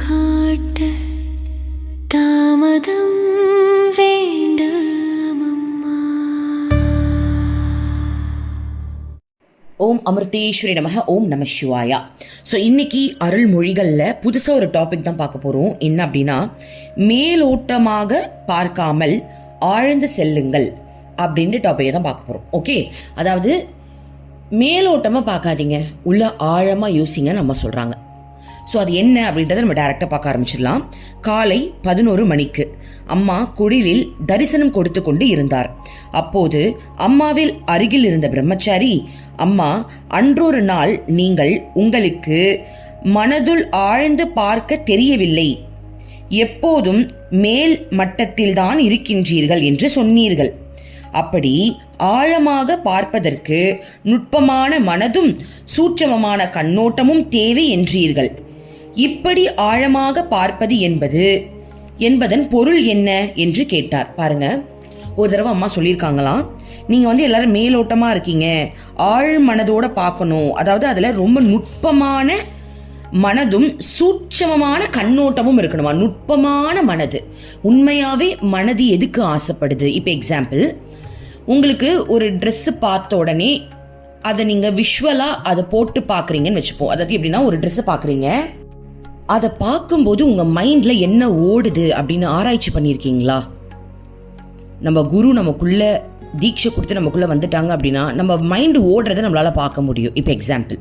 காட்ட தாமதம் வேண்டாமம்மா. ஓம் அமிர்தேஸ்வரி நமக. ஓம் நம சிவாயா. ஸோ இன்னைக்கு அருள்மொழிகளில் புதுசாக ஒரு டாபிக் தான் பார்க்க போகிறோம். என்ன அப்படின்னா, மேலோட்டமாக பார்க்காமல் ஆழ்ந்து செல்லுங்கள் அப்படின்ற டாப்பிக்கை தான் பார்க்க போகிறோம். ஓகே, அதாவது மேலோட்டமாக பார்க்காதீங்க, உள்ள ஆழமாக யோசிங்க நம்ம சொல்கிறாங்க. ஸோ அது என்ன அப்படின்றத நம்ம டைரெக்டாக பார்க்க ஆரம்பிச்சிடலாம். காலை 11 மணிக்கு அம்மா குடிலில் தரிசனம் கொடுத்து கொண்டு இருந்தார். அப்போது அம்மாவில் அருகில் இருந்த பிரம்மச்சாரி, அம்மா, அன்றொரு நாள் நீங்கள் உங்களுக்கு மனதுள் ஆழ்ந்து பார்க்க தெரியவில்லை, எப்போதும் மேல் மட்டத்தில்தான் இருக்கின்றீர்கள் என்று சொன்னீர்கள். அப்படி ஆழமாக பார்ப்பதற்கு நுட்பமான மனதும் சூட்சமமான கண்ணோட்டமும் தேவை என்றீர்கள். இப்படி ஆழமாக பார்ப்பது என்பதன் பொருள் என்ன என்று கேட்டார். பாருங்க, ஒரு தடவை அம்மா சொல்லியிருக்காங்களாம், நீங்க எல்லாரும் மேலோட்டமா இருக்கீங்க, ஆழ் மனதோட பார்க்கணும், அதாவது அதுல ரொம்ப நுட்பமான மனதும் சூட்சமமான கண்ணோட்டமும் இருக்கணுமா. நுட்பமான மனது, உண்மையாவே மனது எதுக்கு ஆசைப்படுது? இப்ப எக்ஸாம்பிள், உங்களுக்கு ஒரு ட்ரெஸ் பார்த்த உடனே அதை நீங்க விஷுவலா அதை போட்டு பாக்குறீங்கன்னு வச்சுப்போம். அதாவது எப்படின்னா, ஒரு ட்ரெஸ் பாக்குறீங்க, அதை பார்க்கும்போது உங்க மைண்ட்ல என்ன ஓடுது அப்படின்னு ஆராய்ச்சி பண்ணியிருக்கீங்களா? நம்ம குரு நமக்குள்ள தீட்சை கொடுத்து நமக்குள்ள வந்துட்டாங்க அப்படின்னா நம்ம மைண்டு ஓடுறதை நம்மளால பார்க்க முடியும். இப்போ எக்ஸாம்பிள்,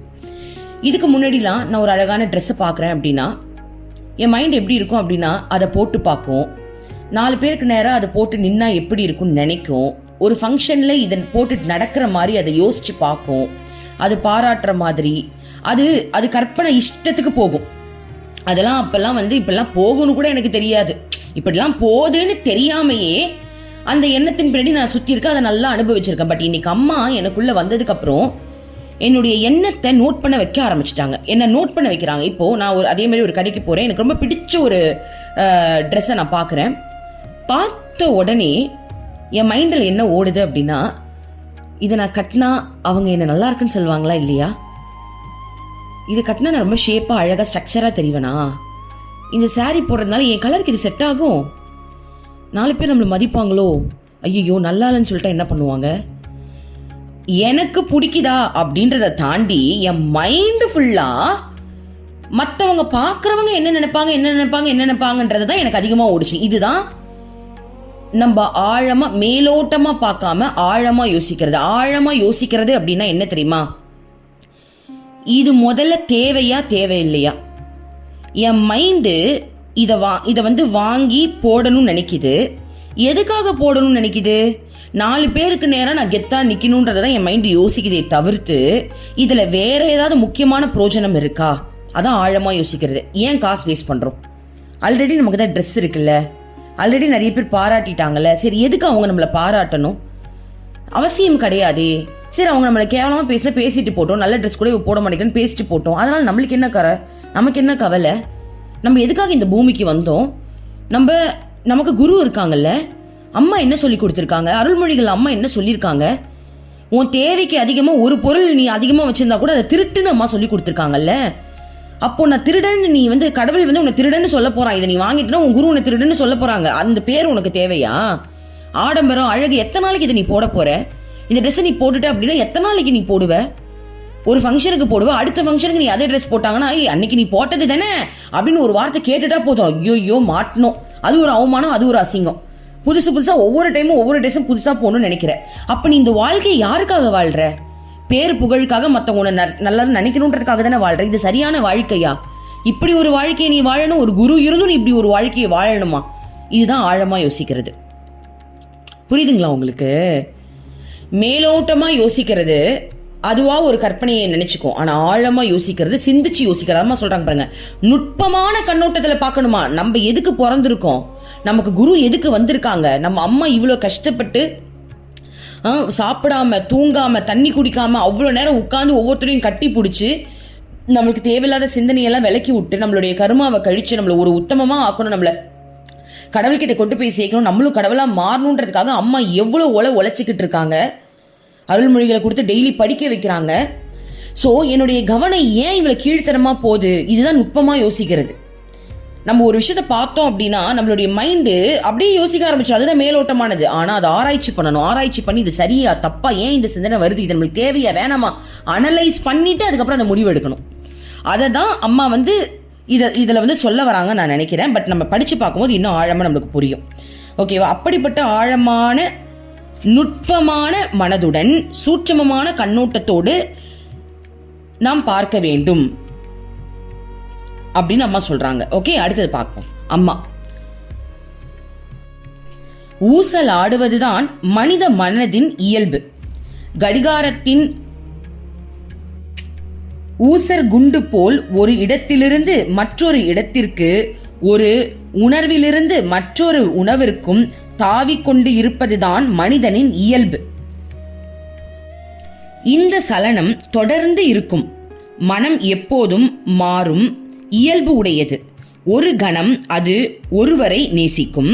இதுக்கு முன்னாடிலாம் நான் ஒரு அழகான ட்ரெஸ்ஸை பார்க்குறேன் அப்படின்னா என் மைண்ட் எப்படி இருக்கும் அப்படின்னா, அதை போட்டு பார்க்கும், 4 பேருக்கு நேரம் அதை போட்டு நின்னா எப்படி இருக்கும்னு நினைக்கும், ஒரு ஃபங்க்ஷன்ல இதை போட்டுட்டு நடக்கிற மாதிரி அதை யோசிச்சு பார்க்கும், அது பாராட்டுற மாதிரி, அது கற்பனை இஷ்டத்துக்கு போகும். அதெல்லாம் அப்பெல்லாம் இப்பெல்லாம் போகணும்னு கூட எனக்கு தெரியாது, இப்படிலாம் போகுதுன்னு தெரியாமையே அந்த எண்ணத்தின் பின்னாடி நான் சுத்தி இருக்க, அதை நல்லா அனுபவிச்சிருக்கேன். பட் இன்னைக்கு அம்மா எனக்குள்ள வந்ததுக்கு அப்புறம் என்னுடைய எண்ணத்தை நோட் பண்ண வைக்க ஆரம்பிச்சிட்டாங்க, என்ன நோட் பண்ண வைக்கிறாங்க. இப்போ நான் அதே மாதிரி ஒரு கடைக்கு போறேன், எனக்கு ரொம்ப பிடிச்ச ஒரு ட்ரெஸ்ஸை நான் பார்க்குறேன். பார்த்த உடனே என் மைண்டில் என்ன ஓடுது அப்படின்னா, இதை நான் கட்டினா அவங்க என்ன நல்லா இருக்குன்னு சொல்லுவாங்களா இல்லையா, இது கட்டினா நான் ரொம்ப ஷேப்பா அழகா ஸ்ட்ரக்சரா தெரிவேனா, இந்த சாரீ போடுறதுனால என் கலருக்கு இது செட் ஆகும், 4 பேர் நம்மளை மதிப்பாங்களோ, ஐயோ நல்லா இல்லைன்னு சொல்லிட்டா என்ன பண்ணுவாங்க, எனக்கு பிடிக்குதா அப்படின்றத தாண்டி என் மைண்டு ஃபுல்லா மற்றவங்க பார்க்குறவங்க என்ன நினைப்பாங்கன்றதை தான் எனக்கு அதிகமாக ஓடிச்சு. இதுதான் நம்ம ஆழமா மேலோட்டமா பார்க்காம ஆழமா யோசிக்கிறது. ஆழமா யோசிக்கிறது அப்படின்னா என்ன தெரியுமா, இது முதல்ல தேவையா தேவையில்லையா, என் மைண்டு இதை வாங்கி போடணும்னு நினைக்குது, எதுக்காக போடணும்னு நினைக்குது, 4 பேருக்கு நேரம் நான் கெத்தா நிக்கணும்ன்றதான் என் மைண்டு யோசிக்குதே தவிர்த்து இதுல வேற ஏதாவது முக்கியமான பிரோஜனம் இருக்கா, அதான் ஆழமா யோசிக்கிறது. ஏன் காசு வேஸ்ட் பண்றோம்? ஆல்ரெடி நமக்கு தான் ட்ரெஸ் இருக்குல்ல, ஆல்ரெடி நிறைய பேர் பாராட்டிட்டாங்கல்ல, சரி எதுக்கு அவங்க நம்மளை பாராட்டணும்? அவசியம் கிடையாது. சரி, அவங்க நம்மளை கேவலமா பேசிட்டு போட்டோம், நல்ல ட்ரெஸ் கூட போட மாட்டேங்கன்னு பேசிட்டு போட்டோம், அதனால நம்மளுக்கு என்ன நமக்கு என்ன கவலை? நம்ம எதுக்காக இந்த பூமிக்கு வந்தோம்? நமக்கு குரு இருக்காங்கல்ல, அம்மா என்ன சொல்லி கொடுத்துருக்காங்க, அருள்மொழிகள் அம்மா என்ன சொல்லியிருக்காங்க, உன் தேவைக்கு அதிகமா ஒரு பொருள் நீ அதிகமா வச்சிருந்தா கூட அதை திருட்டுன்னு அம்மா சொல்லி கொடுத்துருக்காங்கல்ல. அப்போ நான் திருடன், நீ கடவுள் உன்னை திருடன்னு சொல்ல போறான், இதை நீ வாங்கிட்டுனா உன் குரு உன்னை திருடன்னு சொல்ல போறாங்க, அந்த பேர் உனக்கு தேவையா? ஆடம்பரம் அழகு எத்தனை நாளைக்கு இதை நீ போட போற? இந்த ட்ரெஸ் நீ போட்டுட்ட அப்படின்னா எத்தனை நாளைக்கு நீ போடுவ? ஒரு ஃபங்க்ஷனுக்கு போடுவ, அடுத்த ஃபங்க்ஷனுக்கு நீ அதே ட்ரெஸ் போட்டாங்கன்னா அன்னைக்கு நீ போட்டது தானே அப்படின்னு ஒரு வார்த்தை கேட்டுட்டா போதும், ஐயோ மாட்டணும், அது ஒரு அவமானம், அது ஒரு அசிங்கம். புதுசா ஒவ்வொரு டைமும் ஒவ்வொரு ட்ரெஸ்ஸும் புதுசா போகணும்னு நினைக்கிற. அப்ப நீ இந்த வாழ்க்கையை யாருக்காக வாழ்ற? பேரு புகழுக்காக, மத்தவங்க நல்லா நினைக்கணுன்றதுக்காக தானே வாழ்ற. இது சரியான வாழ்க்கையா? இப்படி ஒரு வாழ்க்கையை நீ வாழணும், ஒரு குரு இருந்தும் நீ இப்படி ஒரு வாழ்க்கையை வாழணுமா? இதுதான் ஆழமா யோசிக்கிறது. புரியுதுங்களா உங்களுக்கு? மேலோட்டமா யோசிக்கிறது அதுவா ஒரு கற்பனையை நினைச்சுக்கும், ஆனா ஆழமா யோசிக்கிறது சிந்திச்சு யோசிக்கிறதா சொல்றாங்க. பாருங்க, நுட்பமான கண்ணோட்டத்துல பார்க்கணுமா, நம்ம எதுக்கு பிறந்திருக்கோம், நமக்கு குரு எதுக்கு வந்திருக்காங்க, நம்ம அம்மா இவ்வளவு கஷ்டப்பட்டு சாப்பிடாம தூங்காம தண்ணி குடிக்காம அவ்வளவு நேரம் உட்கார்ந்து ஒவ்வொருத்தரையும் கட்டி பிடிச்சி நம்மளுக்கு தேவையில்லாத சிந்தனையெல்லாம் விலக்கி விட்டு நம்மளுடைய கருமாவை கழிச்சு நம்மள ஒரு உத்தமமா ஆக்கணும், நம்மள கடவுள்கிட்ட கொண்டு போய் சேர்க்கணும், நம்மளும் கடவுளா மாறணுன்றதுக்காக அம்மா எவ்வளவு உழைச்சிக்கிட்டு இருக்காங்க. அருள்மொழிகளை கொடுத்து டெய்லி படிக்க வைக்கிறாங்க. ஸோ என்னுடைய கவனம் ஏன் இவ்வளவு கீழ்த்தனமா போகுது? இதுதான் நுட்பமா யோசிக்கிறது. நம்ம ஒரு விஷயத்த பார்த்தோம் அப்படின்னா நம்மளுடைய மைண்டு அப்படியே யோசிக்க ஆரம்பிச்சு, அதுதான் மேலோட்டமானது. ஆனா அதை ஆராய்ச்சி பண்ணணும். ஆராய்ச்சி பண்ணி இது சரியா தப்பா, ஏன் இந்த சிந்தனை வருது, இது நம்மளுக்கு தேவையா வேணாமா அனலைஸ் பண்ணிட்டு அதுக்கப்புறம் அந்த முடிவு எடுக்கணும். அதை தான் அம்மா இதுல சொல்ல வராங்க நான் நினைக்கிறேன். பட் நம்ம படிச்சு பார்க்கும்போது இன்னும் ஆழமா நம்மளுக்கு புரியும். ஓகேவா? அப்படிப்பட்ட ஆழமான நுட்பமான மனதுடன் சூட்சமமான கண்ணோட்டத்தோடு நாம் பார்க்க வேண்டும் அப்படின்னு அம்மா சொல்றாங்க. ஓகே, அடுத்தது பார்ப்போம். அம்மா, ஊசல் ஆடுவதுதான் மனித மனதின் இயல்பு. கடிகாரத்தின் ஊசர் குண்டு போல் ஒரு இடத்திலிருந்து மற்றொரு இடத்திற்கு, ஒரு உணர்விலிருந்து மற்றொரு உணர்விற்கும் தாவிக்கொண்டு இருப்பதுதான் மனிதனின் இயல்பு. இந்த சலனம் தொடர்ந்து இருக்கும். மனம் எப்போதும் மாறும் இயல்பு உடையது. ஒரு கணம் அது ஒருவரை நேசிக்கும்,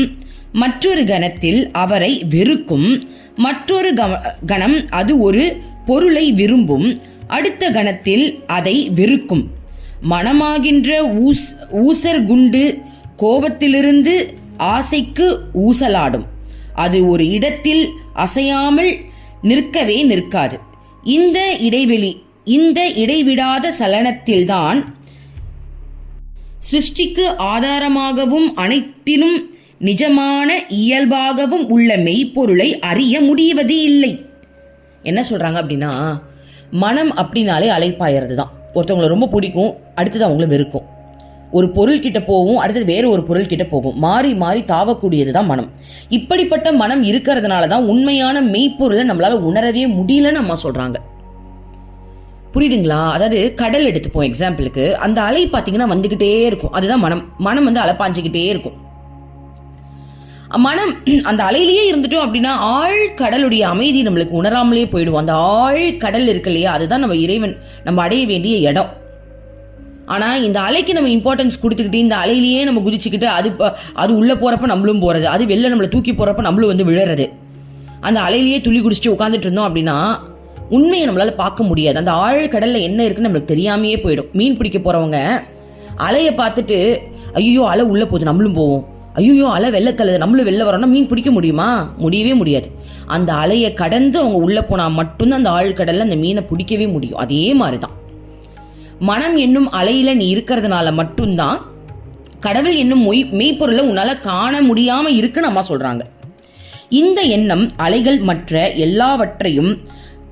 மற்றொரு கணத்தில் அவரை வெறுக்கும், மற்றொரு கணம் அது ஒரு பொருளை விரும்பும், அடுத்த கணத்தில் அதை வெறுக்கும். மனமாகின்ற ஊசர் குண்டு கோபத்திலிருந்து ஆசைக்கு ஊசலாடும். அது ஒரு இடத்தில் அசையாமல் நிற்கவே நிற்காது. இந்த இடைவிடாத சலனத்தில்தான் சிருஷ்டிக்கு ஆதாரமாகவும் அனைத்திலும் நிஜமான இயல்பாகவும் உள்ள மெய்ப்பொருளை அறிய முடிவது இல்லை. என்ன சொல்றாங்க அப்படின்னா, மனம் அப்படின்னாலே அலைப்பாயறது தான். ஒருத்தவங்களை ரொம்ப பிடிக்கும், அடுத்தது அவங்கள வெறுக்கும். ஒரு பொருள் கிட்ட போகும், அடுத்தது வேற ஒரு பொருள் கிட்ட போகும். மாறி மாறி தாவக்கூடியது தான் மனம். இப்படிப்பட்ட மனம் இருக்கிறதுனால தான் உண்மையான மெய்ப்பொருளை நம்மளால உணரவே முடியலன்னு அம்மா சொல்றாங்க. புரியுதுங்களா? அதாவது கடல் எடுத்துப்போம் எக்ஸாம்பிளுக்கு. அந்த அலை பார்த்தீங்கன்னா வந்துகிட்டே இருக்கும். அதுதான் மனம். மனம் அலைப்பாஞ்சிக்கிட்டே இருக்கும். மனம் அந்த அலையிலேயே இருந்துட்டோம் அப்படின்னா ஆழ் கடலுடைய அமைதி நம்மளுக்கு உணராமலே போயிடுவோம். அந்த ஆழ் கடல் இருக்கு இல்லையா, அதுதான் நம்ம இறைவன் நம்ம அடைய வேண்டிய இடம். ஆனா இந்த அலைக்கு நம்ம இம்பார்ட்டன்ஸ் கொடுத்துக்கிட்டு இந்த அலையிலேயே நம்ம குதிச்சுக்கிட்டு அது உள்ள போறப்ப நம்மளும் போறது, அது வெளில நம்மளை தூக்கி போறப்ப நம்மளும் விழுறது, அந்த அலையிலேயே துளி குடிச்சிட்டு உட்காந்துட்டு இருந்தோம் அப்படின்னா உண்மையை நம்மளால பார்க்க முடியாது. அந்த ஆழ் கடல்ல என்ன இருக்குன்னு நம்மளுக்கு தெரியாமையே போயிடும். மீன் பிடிக்க போறவங்க அலையை பார்த்துட்டு ஐயோ அலை உள்ள போகுது நம்மளும் போவோம், ஐயோ அலை வெள்ள தள்ளுது நம்மளும் வெளில வரோம்னா மீன் பிடிக்க முடியுமா? முடியவே முடியாது. அந்த அலையை கடந்து அவங்க உள்ள போனா மட்டும்தான் அந்த ஆழ்கடல்ல அந்த மீனை பிடிக்கவே முடியும். அதே மாதிரிதான் மனம் என்னும் அலையில நீ இருக்கிறதுனால மட்டும்தான் கடவுள் என்னும் மெய்ப்பொருளை உன்னால காண முடியாம இருக்குன்னு அம்மா சொல்றாங்க. இந்த எண்ணம் அலைகள் மற்ற எல்லாவற்றையும்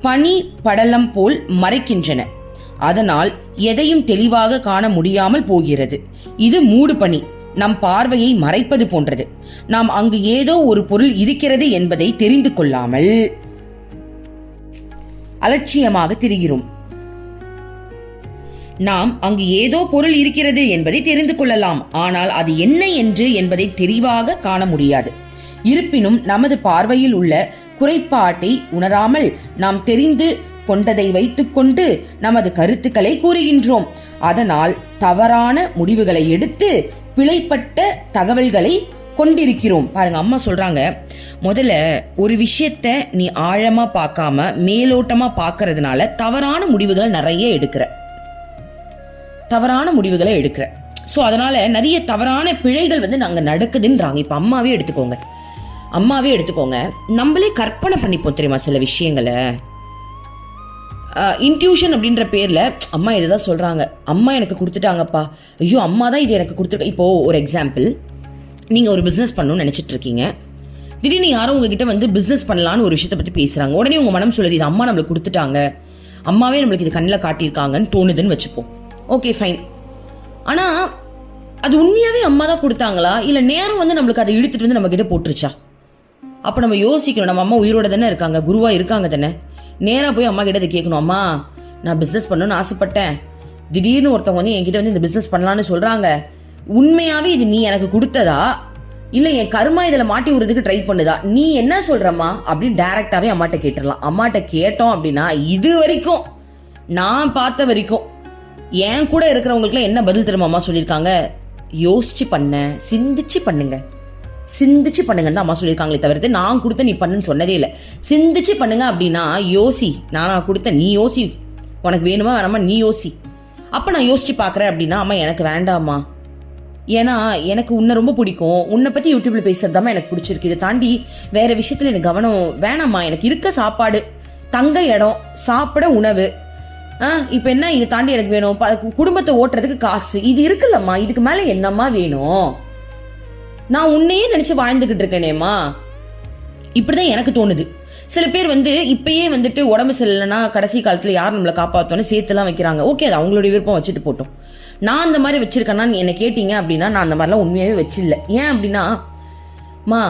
பனி படலம் போல் மறைக்கின்றன. அதனால் எதையும் தெளிவாக காண முடியாமல் போகிறது. இது மூடு பனி, நம் பார்வையை மறைப்பது போன்றது. நாம் அங்கு ஏதோ ஒரு பொருள் இருக்கிறது என்பதை தெரிந்து கொள்ளாமல் அலட்சியமாக திரிகிறோம். நாம் அங்கு ஏதோ பொருள் இருக்கிறது என்பதை தெரிந்து கொள்ளலாம், ஆனால் அது என்ன என்று என்பதை தெளிவாக காண முடியாது. இருப்பினும் நமது பார்வையில் உள்ள குறைபாட்டை உணராமல் நாம் தெரிந்து கொண்டதை வைத்துக்கொண்டு நமது கருத்துக்களை கூறுகின்றோம். அதனால் தவறான முடிவுகளை எடுத்து பிழைப்பட்ட தகவல்களை கொண்டிருக்கிறோம். பாருங்க, அம்மா சொல்றாங்க, முதல்ல ஒரு விஷயத்த நீ ஆழமா பார்க்காம மேலோட்டமா பார்க்கறதுனால தவறான முடிவுகளை நிறைய எடுக்கிற. ஸோ அதனால நிறைய தவறான பிழைகள் நாங்க நடக்குதுன்றாங்க. இப்ப அம்மாவே எடுத்துக்கோங்க. நம்மளே கற்பனை பண்ணிப்போம் தெரியுமா சில விஷயங்களை. இன்ட்யூஷன் அப்படின்ற பேர்ல அம்மா இதுதான் சொல்றாங்க, அம்மா எனக்கு கொடுத்துட்டாங்கப்பா, ஐயோ அம்மா தான் இது எனக்கு கொடுத்துட்டா. இப்போ ஒரு எக்ஸாம்பிள், நீங்க ஒரு பிசினஸ் பண்ணணும்னு நினைச்சிட்டு இருக்கீங்க. திடீர்னு யாரும் உங்ககிட்ட பிசினஸ் பண்ணலான்னு ஒரு விஷயத்தை பத்தி பேசுறாங்க. உடனே உங்க மனம் சொல்லுது, இது அம்மா நம்மளுக்கு கொடுத்துட்டாங்க, அம்மாவே நம்மளுக்கு இது கண்ணில் காட்டியிருக்காங்கன்னு தோணுதுன்னு வச்சுப்போம். Okay fine. ஆனா அது உண்மையாவே அம்மா தான் கொடுத்தாங்களா, இல்ல நேரம் நம்மளுக்கு அதை இழுத்துட்டு நம்ம கிட்ட போட்டுருச்சா? அப்ப நம்ம யோசிக்கணும். நம்ம அம்மா உயிரோட தானே இருக்காங்க, குருவா இருக்காங்க தானே. நேரா போய் அம்மா கிட்ட கேட்கணும், அம்மா நான் பிசினஸ் பண்ணணும்னு ஆசைப்பட்டேன், திடீர்னு ஒருத்தவங்க என்கிட்ட இந்த பிசினஸ் பண்ணலான்னு சொல்றாங்க, உண்மையாவே இது நீ எனக்கு கொடுத்ததா இல்ல என் கர்மா இதுல மாட்டி விடுறதுக்கு ட்ரை பண்ணுதா, நீ என்ன சொல்றம்மா அப்படின்னு டைரக்டாவே அம்மாட்ட கேட்டுடலாம். அம்மாட்ட கேட்டோம் அப்படின்னா இது வரைக்கும் நான் பார்த்த வரைக்கும் என் கூட இருக்கிறவங்களுக்குலாம் என்ன பதில் தெரியுமா அம்மா சொல்லியிருக்காங்க, யோசிச்சு பண்ண, சிந்திச்சு பண்ணுங்கன்னு அம்மா சொல்லியிருக்காங்களே தவிர்த்து நான் கொடுத்த நீ பண்ணுன்னு சொன்னதே இல்லை. சிந்திச்சு பண்ணுங்க அப்படின்னா யோசி, நானா கொடுத்த நீ யோசி, உனக்கு வேணுமா வேணாமா நீ யோசி. அப்ப நான் யோசிச்சு பாக்குறேன் அப்படின்னா அம்மா எனக்கு வேண்டாமா, ஏன்னா எனக்கு உன்னை ரொம்ப பிடிக்கும், உன்னை பற்றி யூடியூப்பில் பேசுறது தான் எனக்கு பிடிச்சிருக்கு. இதை தாண்டி வேற விஷயத்தில் எனக்கு கவனம் வேணாம்மா. எனக்கு இருக்க சாப்பாடு, தங்க இடம், சாப்பிட உணவு, இப்போ என்ன இதை தாண்டி எனக்கு வேணும்? குடும்பத்தை ஓட்டுறதுக்கு காசு, இது இருக்குல்லம்மா. இதுக்கு மேலே என்னம்மா வேணும்? நான் உன்னையே நினச்சி வாழ்ந்துக்கிட்டு இருக்கேனேம்மா. இப்படிதான் எனக்கு தோணுது. சில பேர் இப்பயே உடம்பு சரியில்லைன்னா கடைசி காலத்தில் யார் நம்மளை காப்பாற்றோன்னு சேர்த்துலாம் வைக்கிறாங்க. ஓகே, அது அவங்களுடைய விருப்பம், வச்சுட்டு போட்டோம். நான் அந்த மாதிரி வச்சிருக்கேன்னா என்னை கேட்டீங்க அப்படின்னா நான் அந்த மாதிரிலாம் உண்மையாகவே வச்சில்ல. ஏன் அப்படின்னா, மா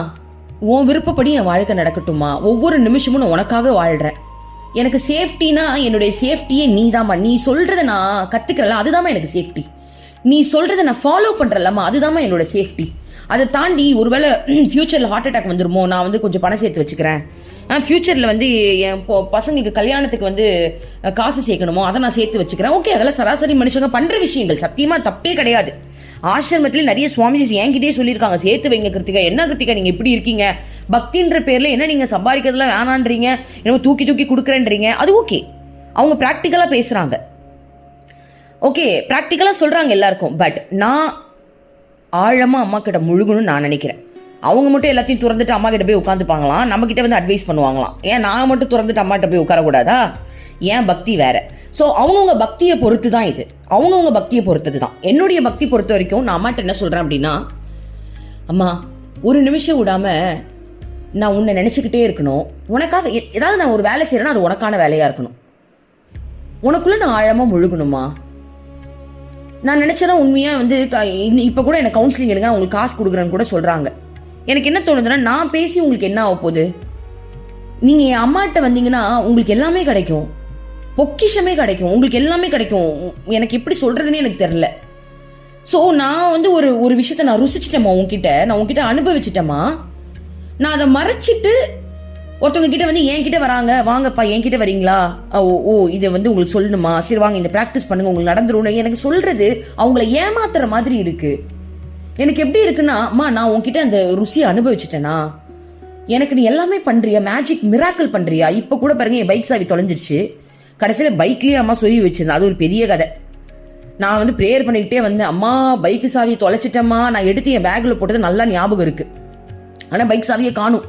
உன் விருப்பப்படி என் வாழ்க்கை நடக்கட்டும்மா. ஒவ்வொரு நிமிஷமும் நான் உனக்காக வாழ்கிறேன். எனக்கு சேஃப்டினா என்னுடைய சேஃப்டியே நீ தாம்மா. நீ சொல்றத நான் கத்துக்கிறல, அதுதாம்மா எனக்கு சேஃப்டி. நீ சொல்றத நான் ஃபாலோ பண்றலம்மா, அதுதாம்மா என்னோட சேஃப்டி. அதை தாண்டி ஒருவேளை ஃபியூச்சர்ல ஹார்ட் அட்டாக் வந்துருமோ, நான் கொஞ்சம் பணம் சேர்த்து வச்சுக்கிறேன். ஃபியூச்சர்ல என் பசங்களுக்கு கல்யாணத்துக்கு காசு சேர்க்கணுமோ, அதை நான் சேர்த்து வச்சுக்கிறேன். ஓகே, அதெல்லாம் சராசரி மனுஷங்க பண்ற விஷயங்கள், சத்தியமா தப்பே கிடையாது. ஆசிரமத்துல நிறைய சுவாமிஜி என்கிட்டயே சொல்லியிருக்காங்க, சேர்த்து வைங்க கிருத்திகா. என்ன கிருத்திகா நீங்க இப்படி இருக்கீங்க? பக்தின்ற பேர்ல என்ன நீங்க சம்பாதிக்கிறதுலாம் வேணான்றீங்க, என்ன தூக்கி தூக்கி கொடுக்குறேன்றீங்க. அது ஓகே, அவங்க பிராக்டிக்கலா பேசுறாங்க, ஓகே பிராக்டிக்கலா சொல்றாங்க எல்லாருக்கும். பட் நான் ஆழமா அம்மா கிட்ட முழுகணும்னு நான் நினைக்கிறேன். அவங்க மட்டும் எல்லாத்தையும் திறந்துட்டு அம்மா கிட்ட போய் உட்காந்துப்பாங்களாம், நம்ம கிட்ட அட்வைஸ் பண்ணுவாங்களாம். ஏன் நான் மட்டும் திறந்துட்டு அம்மா கிட்ட போய் உட்காரக்கூடாதா? ஏன் பக்தி வேற. ஸோ அவங்கவுங்க பக்தியை பொறுத்து தான் இது, அவங்கவுங்க பக்தியை பொறுத்தது தான். என்னுடைய பக்தி பொறுத்த வரைக்கும் நான் அம்மாட்ட என்ன சொல்றேன் அப்படின்னா, அம்மா ஒரு நிமிஷம் விடாம நான் உன்னை நினைச்சுக்கிட்டே இருக்கணும். உனக்காக ஏதாவது நான் ஒரு வேலை செய்யறேன்னா அது உனக்கான வேலையா இருக்கணும். உனக்குள்ள நான் ஆழமா முழுகணுமா. நான் நினைச்சதான் உண்மையா இப்ப கூட எனக்கு கவுன்சிலிங் எடுங்க, நான் உங்களுக்கு காசு கொடுக்குறேன்னு கூட சொல்றாங்க. எனக்கு என்ன தோணுதுன்னா, நான் பேசி உங்களுக்கு என்ன ஆக போகுது? நீங்க என் அம்மாட்ட வந்தீங்கன்னா உங்களுக்கு எல்லாமே கிடைக்கும், பொக்கிஷமே கிடைக்கும், உங்களுக்கு எல்லாமே கிடைக்கும். எனக்கு எப்படி சொல்றதுன்னு எனக்கு தெரியல. ஸோ நான் ஒரு விஷயத்த நான் ருசிச்சிட்டேம்மா, நான் உங்ககிட்ட அனுபவிச்சிட்டேம்மா. நான் அதை மறைச்சிட்டு ஒருத்தவங்க கிட்ட என்கிட்ட வராங்க, வாங்கப்பா என்கிட்ட வரீங்களா, ஓ இதை உங்களுக்கு சொல்லணுமா, சரி வாங்க இந்த ப்ராக்டிஸ் பண்ணுங்க உங்களுக்கு நடந்துரும் எனக்கு சொல்றது அவங்கள ஏமாத்துற மாதிரி இருக்கு. எனக்கு எப்படி இருக்குன்னா, அம்மா நான் உங்ககிட்ட அந்த ருசியை அனுபவிச்சிட்டேனா, எனக்கு நீ எல்லாமே பண்றியா, மேஜிக் மிராக்கிள் பண்றியா. இப்போ கூட பாருங்க, என் பைக் சாவி தொலைஞ்சிருச்சு. கடைசியில் பைக்லேயே அம்மா சொல்லி வச்சிருந்தேன், அது ஒரு பெரிய கதை. நான் ப்ரேயர் பண்ணிக்கிட்டே அம்மா பைக்கு சாவியை தொலைச்சிட்டேம்மா, நான் எடுத்து என் பேக்கில் போட்டது நல்லா ஞாபகம் இருக்கு. ஆனால் பைக் சாவியை காணும்,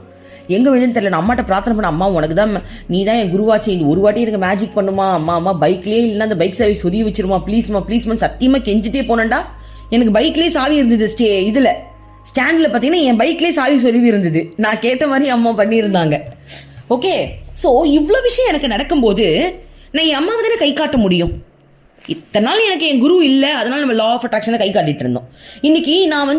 எங்கே விழுதுன்னு தெரியல. நான் அம்மாட்ட பிரார்த்தனை பண்ண, அம்மா உனக்கு தான், நீ தான் என் குருவாச்சு, இந்த ஒரு வாட்டி எனக்கு மேஜிக் பண்ணுமா அம்மா. அம்மா பைக்லேயே இல்லைன்னா அந்த பைக் சாவி சொல்லி வச்சிருமா ப்ளீஸ்மா ப்ளீஸ்மா. சத்தியமாக கெஞ்சிட்டே போனேன்டா. எனக்கு பைக்லேயே சாவி இருந்தது, இதில் ஸ்டாண்டில் பார்த்தீங்கன்னா என் பைக்லேயே சாவி சொருவி இருந்தது. நான் கேட்ட மாதிரி அம்மா பண்ணியிருந்தாங்க. ஓகே, ஸோ இவ்வளோ விஷயம் எனக்கு நடக்கும்போது நான் என் அம்மாவை தானே கை காட்ட முடியும். இத்தனை நாள் எனக்கு என் குரு இல்லை, அதனால நம்ம லா ஆஃப் அட்ராக்ஷனை கை காட்டிட்டு இருந்தோம். இன்னைக்கு நான்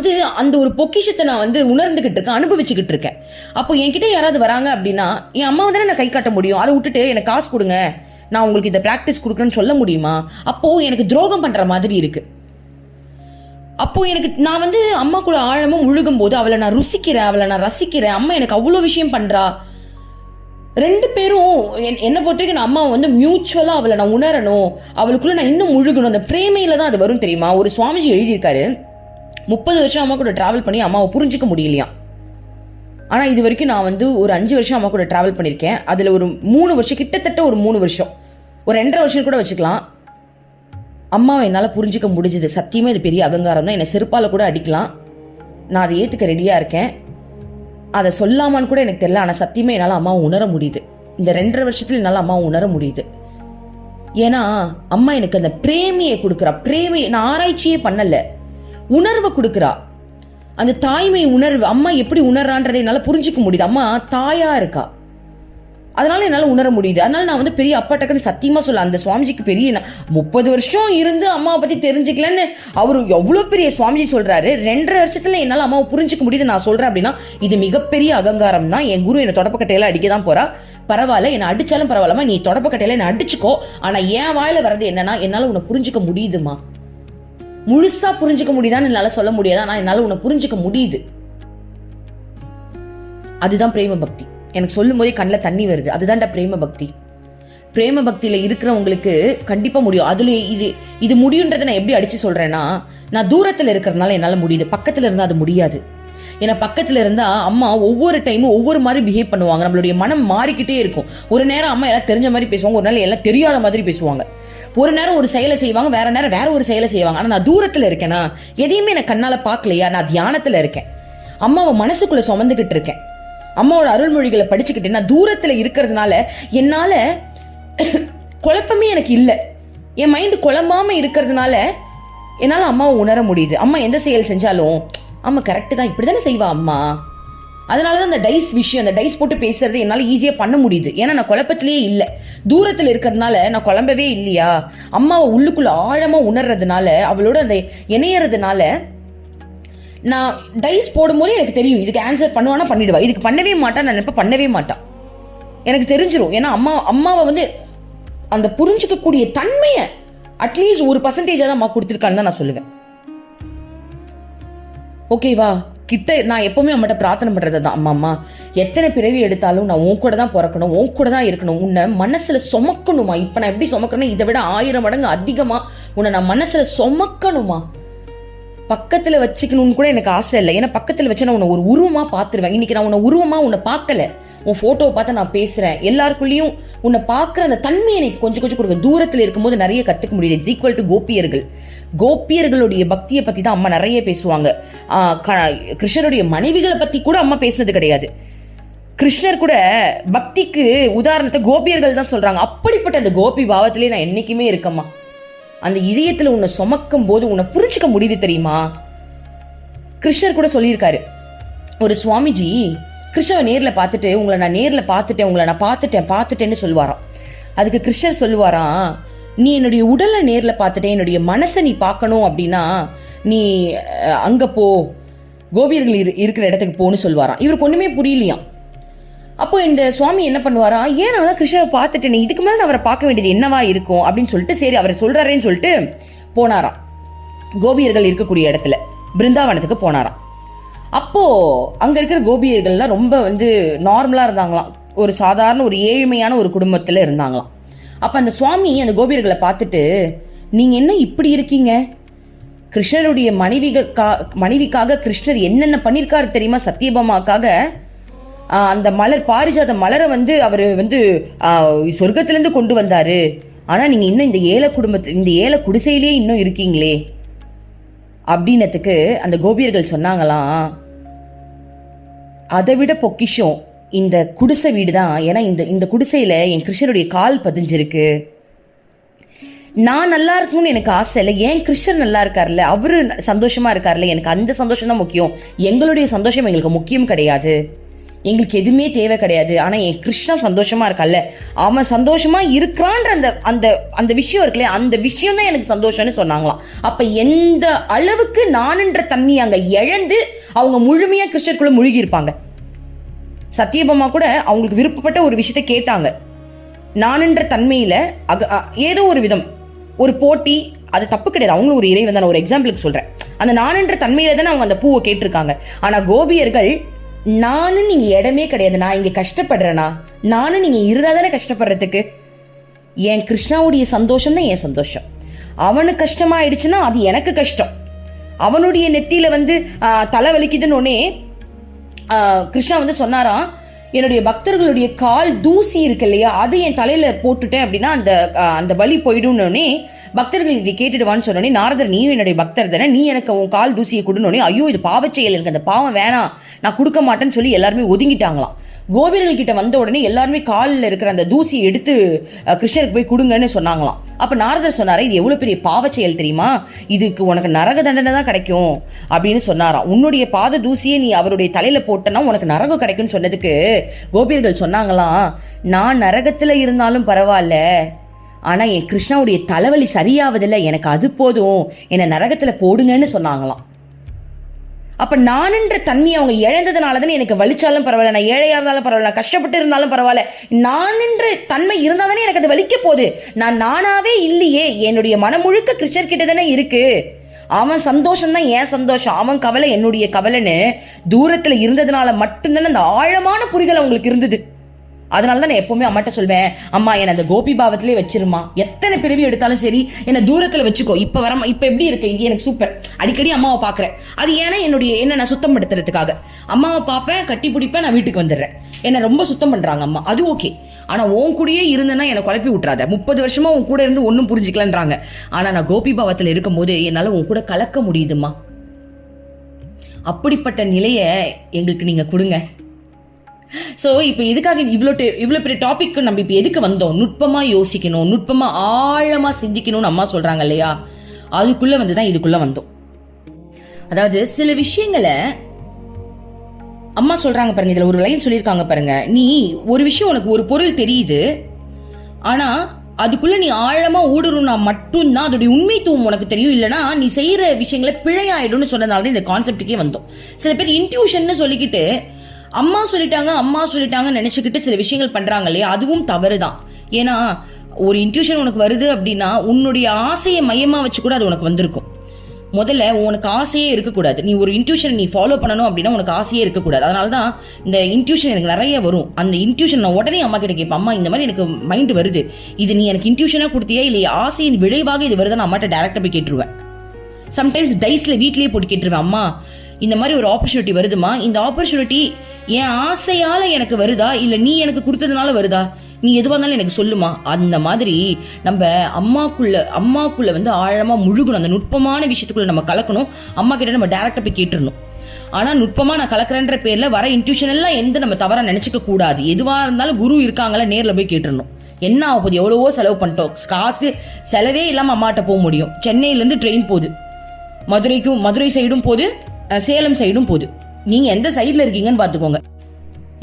அந்த ஒரு பொக்கிஷத்தை நான் உணர்ந்துகிட்டு இருக்கேன், அனுபவிச்சுக்கிட்டு இருக்கேன். அப்போ என்கிட்ட யாராவது வராங்க அப்படின்னா என் அம்மாவை தானே நான் கை காட்ட முடியும். அதை விட்டுட்டு எனக்கு காசு கொடுங்க, நான் உங்களுக்கு இந்த ப்ராக்டிஸ் கொடுக்குறேன்னு சொல்ல முடியுமா? அப்போ எனக்கு துரோகம் பண்ற மாதிரி இருக்கு. அப்போ எனக்கு நான் அம்மா கூட ஆழமும் முழுகும் போது அவளை நான் ருசிக்கிறேன், அவளை நான் ரசிக்கிறேன். அம்மா எனக்கு அவ்வளோ விஷயம் பண்றா. ரெண்டு பேரும் என்ன பொறுத்த வரைக்கும் நான் அம்மா மியூச்சுவலா அவளை நான் உணரணும், அவளுக்குள்ள நான் இன்னும் முழுகணும். அந்த பிரேமையில தான் அது வரும் தெரியுமா. ஒரு சுவாமிஜி எழுதியிருக்காரு, 30 வருஷம் அம்மா கூட டிராவல் பண்ணி அம்மாவை புரிஞ்சுக்க முடியலையா. ஆனா இது வரைக்கும் நான் ஒரு 5 வருஷம் அம்மா கூட டிராவல் பண்ணியிருக்கேன். அதுல ஒரு 3 வருஷம், கிட்டத்தட்ட ஒரு 3 வருஷம், ஒரு 2.5 வருஷம் கூட வச்சுக்கலாம், அம்மாவை என்னால் புரிஞ்சிக்க முடிஞ்சது. சத்தியமாக இது பெரிய அகங்காரம் தான், என்னை செருப்பால் கூட அடிக்கலாம், நான் அதை ஏற்றுக்க ரெடியாக இருக்கேன். அதை சொல்லாமான்னு கூட எனக்கு தெரியல, ஆனால் சத்தியமாக என்னால் அம்மாவை உணர முடியுது. இந்த 2.5 வருஷத்துல என்னால் அம்மாவை உணர முடியுது. ஏன்னா அம்மா எனக்கு அந்த பிரேமையை கொடுக்குறா. பிரேமை நான் ஆராய்ச்சியே பண்ணல, உணர்வை கொடுக்குறா. அந்த தாய்மை உணர்வு அம்மா எப்படி உணர்றான்றதை என்னால் புரிஞ்சிக்க முடியுது. அம்மா தாயா இருக்கா, அதனால என்னால் உணர முடியுது. அதனால நான் பெரிய அப்பாட்டக்குன்னு சத்தியமா சொல்ல, அந்த சுவாமிஜிக்கு பெரிய 30 வருஷம் இருந்து அம்மாவை பத்தி தெரிஞ்சுக்கலன்னு அவரு எவ்வளவு பெரிய சுவாமிஜி சொல்றாரு. 2.5 வருஷத்துல என்னால் அம்மாவை புரிஞ்சுக்க முடியுது நான் சொல்றேன் அப்படின்னா இது மிகப்பெரிய அகங்காரம் தான். என் குரு என்னை தொடப்பக்கட்டையில அடிக்க தான் போறா, பரவாயில்ல என்னை அடிச்சாலும் பரவாயில்லமா, நீ தொடப்பக்கட்டையில என்னை அடிச்சுக்கோ, ஆனா என் வாயில வர்றது என்னன்னா என்னால உன்னை புரிஞ்சுக்க முடியுதுமா. முழுசா புரிஞ்சுக்க முடியுதான்னு என்னால சொல்ல முடியாது, ஆனா என்னால உன்னை புரிஞ்சுக்க முடியுது. அதுதான் பிரேம பக்தி. எனக்கு சொல்லும் போதே கண்ணில் தண்ணி வருது. அதுதான்டா பிரேம பக்தி. பிரேம பக்தியில இருக்கிறவங்களுக்கு கண்டிப்பா முடியும். அதுல இது முடியுன்றதை நான் எப்படி அடிச்சு சொல்றேன்னா, நான் தூரத்துல இருக்கிறதுனால என்னால முடியுது, பக்கத்துல இருந்தா அது முடியாது. ஏன்னா பக்கத்துல இருந்தா அம்மா ஒவ்வொரு டைமும் ஒவ்வொரு மாதிரி பிஹேவ் பண்ணுவாங்க, நம்மளுடைய மனம் மாறிக்கிட்டே இருக்கும். ஒரு நேரம் அம்மா எல்லாம் தெரிஞ்ச மாதிரி பேசுவாங்க, ஒரு நாள் எல்லாம் தெரியாத மாதிரி பேசுவாங்க. ஒரு நேரம் ஒரு செயலை செய்வாங்க, வேற நேரம் வேற ஒரு செயலை செய்வாங்க. ஆனா நான் தூரத்துல இருக்கேனா, எதையுமே நான் கண்ணால பார்க்கலையா, நான் தியானத்துல இருக்கேன், அம்மாவை மனசுக்குள்ள சுமந்துகிட்டு இருக்கேன், அம்மாவோட அருள்மொழிகளை படிச்சுக்கிட்டு நான் தூரத்துல இருக்கிறதுனால என்னால குழப்பமே எனக்கு இல்லை. என் மைண்டு குழம்பாம இருக்கிறதுனால என்னால அம்மாவை உணர முடியுது. அம்மா எந்த செயல் செஞ்சாலும் அம்மா கரெக்டு தான், இப்படிதானே செய்வா அம்மா. அதனாலதான் அந்த டைஸ் விஷயம், அந்த டைஸ் போட்டு பேசுறது என்னால ஈஸியா பண்ண முடியுது. ஏன்னா நான் குழப்பத்திலேயே இல்லை, தூரத்துல இருக்கிறதுனால நான் குழம்பவே இல்லையா. அம்மாவை உள்ளுக்குள்ள ஆழமா உணர்றதுனால, அவளோட அந்த இணையறதுனால நான் டைஸ் போடும்போது எனக்கு தெரியும் இதுக்கு ஆன்சர் பண்ணுவானா பண்ணிடுவா, இதுக்கு பண்ணவே மாட்டான் நான் நினைப்ப பண்ணவே மாட்டான், எனக்கு தெரிஞ்சிடும். ஏன்னா அம்மாவை வந்து அந்த புரிஞ்சுக்கக்கூடிய தன்மையை அட்லீஸ்ட் 1% தான் அம்மா கொடுத்துருக்கான்னு தான் நான் சொல்லுவேன். ஓகேவா? கிட்ட நான் எப்பவுமே அம்மாட்ட பிரார்த்தனை பண்றது தான், அம்மா எத்தனை பிறவி எடுத்தாலும் நான் உன் கூட தான் பிறக்கணும், உன் கூட தான் இருக்கணும், உன்னை மனசுல சுமக்கணுமா. இப்ப நான் எப்படி சுமக்கணும், இதை விட 1000 மடங்கு அதிகமா உன்னை நான் மனசுல சுமக்கணுமா. பக்கத்துல வச்சுக்கணும்னு கூட எனக்கு ஆசை இல்லை. ஏன்னா பக்கத்துல வச்சு நான் உன்னை ஒரு உருவமா பாத்துருவேன். இன்னைக்கு நான் உன்னை உருவமா உன்னை பார்க்கல, உன் போட்டோவை பார்த்து நான் பேசுறேன். எல்லாருக்குள்ளேயும் உன்னை பார்க்குற அந்த தன்மை எனக்கு கொஞ்சம் கொஞ்சம் கொடுக்க. தூரத்தில் இருக்கும்போது நிறைய கற்றுக்க முடியுது. இட்ஸ் ஈக்குவல் டு கோபியர்களுடைய பக்தியை பத்தி தான் அம்மா நிறைய பேசுவாங்க. கிருஷ்ணருடைய மனைவிகளை பத்தி கூட அம்மா பேசுனது கிடையாது. கிருஷ்ணர் கூட பக்திக்கு உதாரணத்தை கோபியர்கள் தான் சொல்றாங்க. அப்படிப்பட்ட அந்த கோபி பாவத்திலே நான் என்னைக்குமே இருக்கம்மா. அந்த இதயத்துல உன்னை சுமக்கும் போது உன்னை புரிஞ்சுக்க முடியுது தெரியுமா. கிருஷ்ணர் கூட சொல்லியிருக்காரு, ஒரு சுவாமிஜி கிருஷ்ணவை நேர்ல பார்த்துட்டு, உங்களை நான் நேர்ல பார்த்துட்டேன், உங்களை நான் பார்த்துட்டேன்னு சொல்லுவாராம். அதுக்கு கிருஷ்ணர் சொல்லுவாராம், நீ என்னுடைய உடலை நேர்ல பார்த்துட்டேன், என்னுடைய மனசை நீ பார்க்கணும் அப்படின்னா நீ அங்க போ, கோபியர்கள் இருக்கிற இடத்துக்கு போன்னு சொல்லுவாராம். இவருக்கு ஒண்ணுமே புரியலையாம். அப்போ இந்த சுவாமி என்ன பண்ணுவாரா, ஏன் நான் தான் கிருஷ்ணரை பார்த்துட்டேன், இதுக்கு மேலே நான் அவரை பார்க்க வேண்டியது என்னவா இருக்கும் அப்படின்னு சொல்லிட்டு, சரி அவரை சொல்றாரேன்னு சொல்லிட்டு போனாராம். கோபியர்கள் இருக்கக்கூடிய இடத்துல பிருந்தாவனத்துக்கு போனாராம். அப்போ அங்க இருக்கிற கோபியர்கள்லாம் ரொம்ப வந்து நார்மலா இருந்தாங்களாம், ஒரு சாதாரண ஒரு ஏழ்மையான ஒரு குடும்பத்துல இருந்தாங்களாம். அப்ப அந்த சுவாமி அந்த கோபியர்களை பார்த்துட்டு, நீங்க என்ன இப்படி இருக்கீங்க, கிருஷ்ணருடைய மனைவிக்காக கிருஷ்ணர் என்னென்ன பண்ணிருக்காரு தெரியுமா, சத்தியபாமாக்காக அந்த மலர், பாரிஜாத மலரை வந்து அவரு வந்து சொர்க்கத்திலிருந்து கொண்டு வந்தாரு, ஆனா நீங்க இன்னும் இந்த ஏழை குடிசையிலேயே இன்னும் இருக்கீங்களே அப்படின்னதுக்கு அந்த கோபியர்கள் சொன்னாங்களாம், அதை விட பொக்கிஷம் இந்த குடிசை வீடு தான். ஏன்னா இந்த குடிசையில என் கிருஷ்ணருடைய கால் பதிஞ்சிருக்கு. நான் நல்லா இருக்கணும்னு எனக்கு ஆசை இல்லை, ஏன் கிருஷ்ணர் நல்லா இருக்காருல்ல, அவரு சந்தோஷமா இருக்காருல்ல, எனக்கு அந்த சந்தோஷம் தான் முக்கியம். எங்களுடைய சந்தோஷம் எங்களுக்கு முக்கியம் கிடையாது, எங்களுக்கு எதுவுமே தேவை கிடையாது. ஆனா என் கிருஷ்ணா சந்தோஷமா இருக்கான்ல, அவன் சந்தோஷமா இருக்கிறான்ற அந்த அந்த அந்த விஷயம் இருக்குல்ல, அந்த விஷயம் தான் எனக்கு சந்தோஷம்னு சொன்னாங்களாம். அப்ப எந்த அளவுக்கு நானுன்ற தன்மை அங்க இழந்து அவங்க முழுமையா கிருஷ்ணருக்குள்ள முழுகி இருப்பாங்க. சத்தியபாமா கூட அவங்களுக்கு விருப்பப்பட்ட ஒரு விஷயத்த கேட்டாங்க. நானுன்ற தன்மையில ஏதோ ஒரு விதம் ஒரு போட்டி, அது தப்பு கிடையாது, அவங்களும் ஒரு இறைவன் தான். ஒரு எக்ஸாம்பிளுக்கு சொல்றேன், அந்த நானுன்ற தன்மையில தானே அவங்க அந்த பூவை கேட்டிருக்காங்க. ஆனா கோபியர்கள், நானும் நீங்க இடமே கிடையாது, நான் இங்க கஷ்டப்படுறேனா, நானும் நீங்க இருந்தா தானே கஷ்டப்படுறதுக்கு, என் கிருஷ்ணாவுடைய சந்தோஷம் தான் என் சந்தோஷம், அவனுக்கு கஷ்டமாயிடுச்சுன்னா அது எனக்கு கஷ்டம். அவனுடைய நெத்தியில வந்து தலை வலிக்குதுன்னு கிருஷ்ணா வந்து சொன்னாராம், என்னுடைய பக்தர்களுடைய கால் தூசி இருக்கு இல்லையா, அது என் தலையில போட்டுட்டேன் அப்படின்னா அந்த வலி போயிடும்னு பக்தர்கள் இதை கேட்டுடுவான்னு சொன்னோடனே, நாரதர் நீயும் என்னுடைய பக்தர் தானே, நீ எனக்கு உன் கால் தூசியை கொடுனோடனே, ஐயோ இது பாவச்செயல், எனக்கு அந்த பாவம் வேணாம், நான் கொடுக்க மாட்டேன்னு சொல்லி எல்லாருமே ஒதுங்கிட்டாங்களாம். கோபியர்கள் கிட்ட வந்த உடனே எல்லாருமே காலில் இருக்கிற அந்த தூசியை எடுத்து கிருஷ்ணருக்கு போய் கொடுங்கன்னு சொன்னாங்களாம். அப்ப நாரதர் சொன்னாரா, இது எவ்வளவு பெரிய பாவச்செயல் தெரியுமா, இதுக்கு உனக்கு நரக தண்டனை தான் கிடைக்கும் அப்படின்னு சொன்னாராம். உன்னுடைய பாத தூசியை நீ அவருடைய தலையில போட்டனா உனக்கு நரகம் கிடைக்கும்னு சொன்னதுக்கு கோபியர்கள் சொன்னாங்களாம், நான் நரகத்துல இருந்தாலும் பரவாயில்ல, ஆனா என் கிருஷ்ணாவுடைய தலைவலி சரியாவதில்லை, எனக்கு அது போதும், என்னை நரகத்துல போடுங்கன்னு சொன்னாங்களாம். அப்ப நானுன்ற தன்மையை அவங்க இழந்ததுனாலதான் எனக்கு வலிச்சாலும் பரவாயில்ல, நான் ஏழையா இருந்தாலும் பரவாயில்ல, நான் கஷ்டப்பட்டு இருந்தாலும் பரவாயில்ல, நானுன்ற தன்மை இருந்தாதானே எனக்கு அது வலிக்க போகுது. நான் நானாவே இல்லையே, என்னுடைய மனம் முழுக்க கிருஷ்ணர் கிட்ட தானே இருக்கு, அவன் சந்தோஷம் தான் என் சந்தோஷம், அவன் கவலை என்னுடைய கவலைன்னு தூரத்துல இருந்ததுனால மட்டும்தானே அந்த ஆழமான புரிதல் அவங்களுக்கு இருந்தது. அதனால தான் நான் எப்பவுமே அம்மாட்ட சொல்வேன், அம்மா என்னை அந்த கோபி பாவத்திலே வச்சிருமா, எத்தனை பிறவி எடுத்தாலும் சரி என்னை தூரத்துல வச்சுக்கோ. இப்ப எப்படி இருக்கு, இது எனக்கு சூப்பர். அடிக்கடி அம்மாவை பாக்குறேன். அது ஏன்னா என்ன நான் சுத்தம் படுத்துறதுக்காக. அம்மாவை பார்ப்பேன், கட்டி பிடிப்பேன், நான் வீட்டுக்கு வந்துடுறேன். என்ன ரொம்ப சுத்தம் பண்றாங்க அம்மா, அது ஓகே. ஆனா உன் கூடயே இருந்தேன்னா என்னை குழப்பி விட்டுறாத. 30 வருஷமா உன் கூட இருந்து ஒன்னும் புரிஞ்சுக்கலன்றாங்க. ஆனா நான் கோபி பாவத்துல இருக்கும் போது என்னால உன் கூட கலக்க முடியுதுமா. அப்படிப்பட்ட நிலைய எங்களுக்கு நீங்க கொடுங்க. ஸோ இப்போ எதுக்காக இவ்வளோ பெரிய டாபிக் நம்ம இப்போ எதுக்கு வந்தோம்? நுட்பமாக யோசிக்கணும், நுட்பமாக ஆழமாக சிந்திக்கணும்னு அம்மா சொல்கிறாங்க இல்லையா, அதுக்குள்ளே வந்து தான் இதுக்குள்ளே வந்தோம். அதாவது சில விஷயங்களை அம்மா சொல்கிறாங்க பாருங்க, இதில் ஒரு லைன் சொல்லியிருக்காங்க பாருங்க, நீ ஒரு விஷயம் உனக்கு ஒரு பொருள் தெரியுது, ஆனால் அதுக்குள்ளே நீ ஆழமாக ஊடுருனா மட்டும்தான் அதோடைய உண்மைத்துவம் உனக்கு தெரியும், இல்லைனா நீ செய்கிற விஷயங்களை பிழையாயிடும்னு சொன்னதால தான் இந்த கான்செப்டுக்கே வந்தோம். சில பேர் இன்ட்யூஷன் சொல்லிக்கிட்டு அம்மா சொல்லிட்டாங்க நினைச்சுக்கிட்டு சில விஷயங்கள் பண்றாங்க இல்லையா, அதுவும் தவறுதான். ஏன்னா ஒரு இன்ட்யூஷன் உனக்கு வருது அப்படின்னா உன்னுடைய ஆசையை மையமா வச்சு கூட அது உனக்கு வந்திருக்கும். முதல்ல உனக்கு ஆசையே இருக்கக்கூடாது. நீ ஒரு இன்ட்யூஷன் நீ ஃபாலோ பண்ணணும் அப்படின்னா உனக்கு ஆசையே இருக்கக்கூடாது. அதனாலதான் இந்த இன்ட்யூஷன் எனக்கு நிறைய வரும். அந்த இன்ட்யூஷன் நான் உடனே அம்மா கிட்ட கேட்பேன், அம்மா இந்த மாதிரி எனக்கு மைண்ட் வருது, இது நீ எனக்கு இன்ட்யூஷனா கொடுத்தியா இல்லையா, ஆசையின் விளைவாக இது வருதுன்னு அம்மாட்ட டைரக்டா போய் கேட்டுருவேன். சம்டைம்ஸ் டைஸ்ல வீட்லயே போட்டு கேட்டுருவேன், அம்மா இந்த மாதிரி ஒரு ஆப்பர்ச்சுனிட்டி வருதுமா, இந்த ஆப்பர்ச்சுனிட்டி என் ஆசையால எனக்கு வருதா இல்ல நீ எனக்கு கொடுத்ததுனால வருதா, நீ எதுவாக இருந்தாலும் எனக்கு சொல்லுமா. அந்த மாதிரி நம்ம அம்மாக்குள்ள வந்து ஆழமா முழுகணும். அந்த நுட்பமான விஷயத்துக்குள்ள நம்ம கலக்கணும். அம்மா கிட்ட நம்ம டைரக்டா போய் கேட்டுருணும். ஆனா நுட்பமா நான் கலக்கிறேன்ற பேர்ல வர இன்ட்யூஷன் எல்லாம் எந்த நம்ம தவறா நினைச்சுக்க கூடாது. எதுவா இருந்தாலும் குரு இருக்காங்களா நேர்ல போய் கேட்டுருணும். என்ன ஆக போகுது, எவ்வளவோ செலவு பண்ணிட்டோம், காசு செலவே இல்லாம அம்மாட்ட போக முடியும். சென்னையில இருந்து ட்ரெயின் போகுது, மதுரை சைடும் போகுது, சேலம் சைடும் போகுது. நீங்க எந்த சைட்ல இருக்கீங்கன்னு பாத்துக்கோங்க.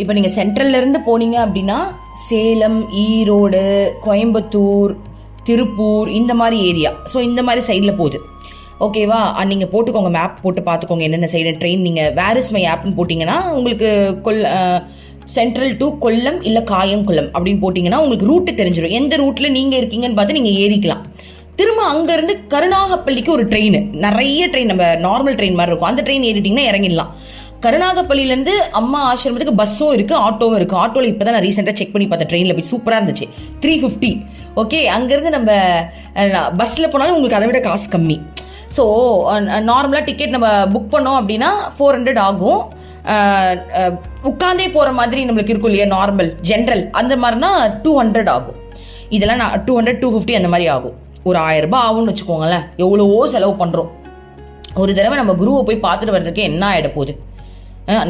இப்ப நீங்க சென்ட்ரல்ல இருந்து போனீங்க அப்படின்னா சேலம், ஈரோடு, கோயம்புத்தூர், திருப்பூர் இந்த மாதிரி ஏரியா, ஸோ இந்த மாதிரி சைட்ல போகுது. ஓகேவா, நீங்க போட்டுக்கோங்க, மேப் போட்டு பார்த்துக்கோங்க என்னென்ன சைடு ட்ரெயின். நீங்க வேர் இஸ் மை ஆப்னு போட்டிங்கன்னா உங்களுக்கு சென்ட்ரல் டு கொல்லம் இல்லை காயங்குளம் அப்படின்னு போட்டிங்கன்னா உங்களுக்கு ரூட்டு தெரிஞ்சிடும். எந்த ரூட்ல நீங்க இருக்கீங்கன்னு பார்த்து நீங்க ஏறிக்கலாம். திரும்ப அங்கேருந்து கருணாகப்பள்ளிக்கு ஒரு ட்ரெயின், நிறைய ட்ரெயின், நம்ம நார்மல் ட்ரெயின் மாதிரி இருக்கும், அந்த ட்ரெயின் ஏறிட்டிங்கன்னா இறங்கிடலாம். கருணாகப்பள்ளியிலேருந்து அம்மா ஆசிரமத்துக்கு பஸ்ஸும் இருக்குது, ஆட்டோவும் இருக்குது. ஆட்டோவில் இப்போ தான் நான் ரீசெண்டாக செக் பண்ணி பார்த்தேன், ட்ரெயினில் போய் சூப்பராக இருந்துச்சு, 350. ஓகே, அங்கேருந்து நம்ம பஸ்ஸில் போனாலும் உங்களுக்கு அதை விட காசு கம்மி. ஸோ நார்மலாக டிக்கெட் நம்ம புக் பண்ணோம் அப்படின்னா 400 ஆகும். உட்காந்தே போகிற மாதிரி நம்மளுக்கு இருக்கும் இல்லையா, நார்மல் ஜென்ரல் அந்த மாதிரினா 200 ஆகும். இதெல்லாம் நான் 200, 250 அந்த மாதிரி ஆகும். ஒரு 1000 ரூபாய் ஆகும்னு வச்சுக்கோங்களேன். எவ்வளவோ செலவு பண்ணுறோம். ஒரு தடவை நம்ம குருவை போய் பார்த்துட்டு வர்றதுக்கு என்ன ஆகிட போகுது.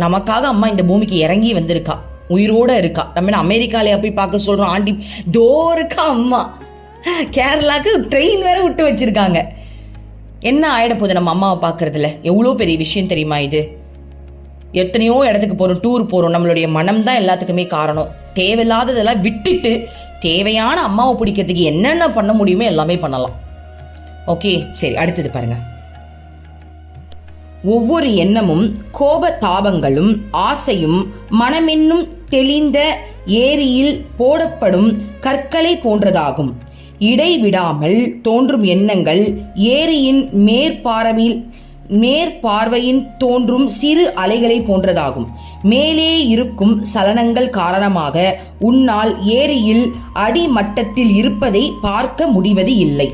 நமக்காக அம்மா இந்த பூமிக்கு இறங்கி வந்திருக்கா, உயிரோட இருக்கா. நம்ம அமெரிக்காலையா போய் பார்க்க சொல்கிறோம், ஆண்டி தோ இருக்கா அம்மா. கேரளாவுக்கு ட்ரெயின் வேற விட்டு வச்சிருக்காங்க. என்ன ஆகிட போகுது நம்ம அம்மாவை பார்க்கறதுல? எவ்வளோ பெரிய விஷயம் தெரியுமா இது. எத்தனையோ இடத்துக்கு போகிறோம், டூர் போகிறோம், நம்மளுடைய மனம் தான் எல்லாத்துக்குமே காரணம். தேவையில்லாததெல்லாம் விட்டுட்டு தேவையான அம்மாவை பிடிக்கிறதுக்கு என்னென்ன பண்ண முடியுமோ எல்லாமே பண்ணலாம். ஓகே, சரி, அடுத்தது பாருங்க. ஒவ்வொரு எண்ணமும் கோப தாபங்களும் ஆசையும் மனமென்னும் தெளிந்த ஏரியில் போடப்படும் கற்களை போன்றதாகும். இடைவிடாமல் தோன்றும் எண்ணங்கள் ஏரியின் மேற்பார்வையின் தோன்றும் சிறு அலைகளை போன்றதாகும். மேலே இருக்கும் சலனங்கள் காரணமாக உன்னால் ஏரியில் அடிமட்டத்தில் இருப்பதை பார்க்க முடிவது இல்லை.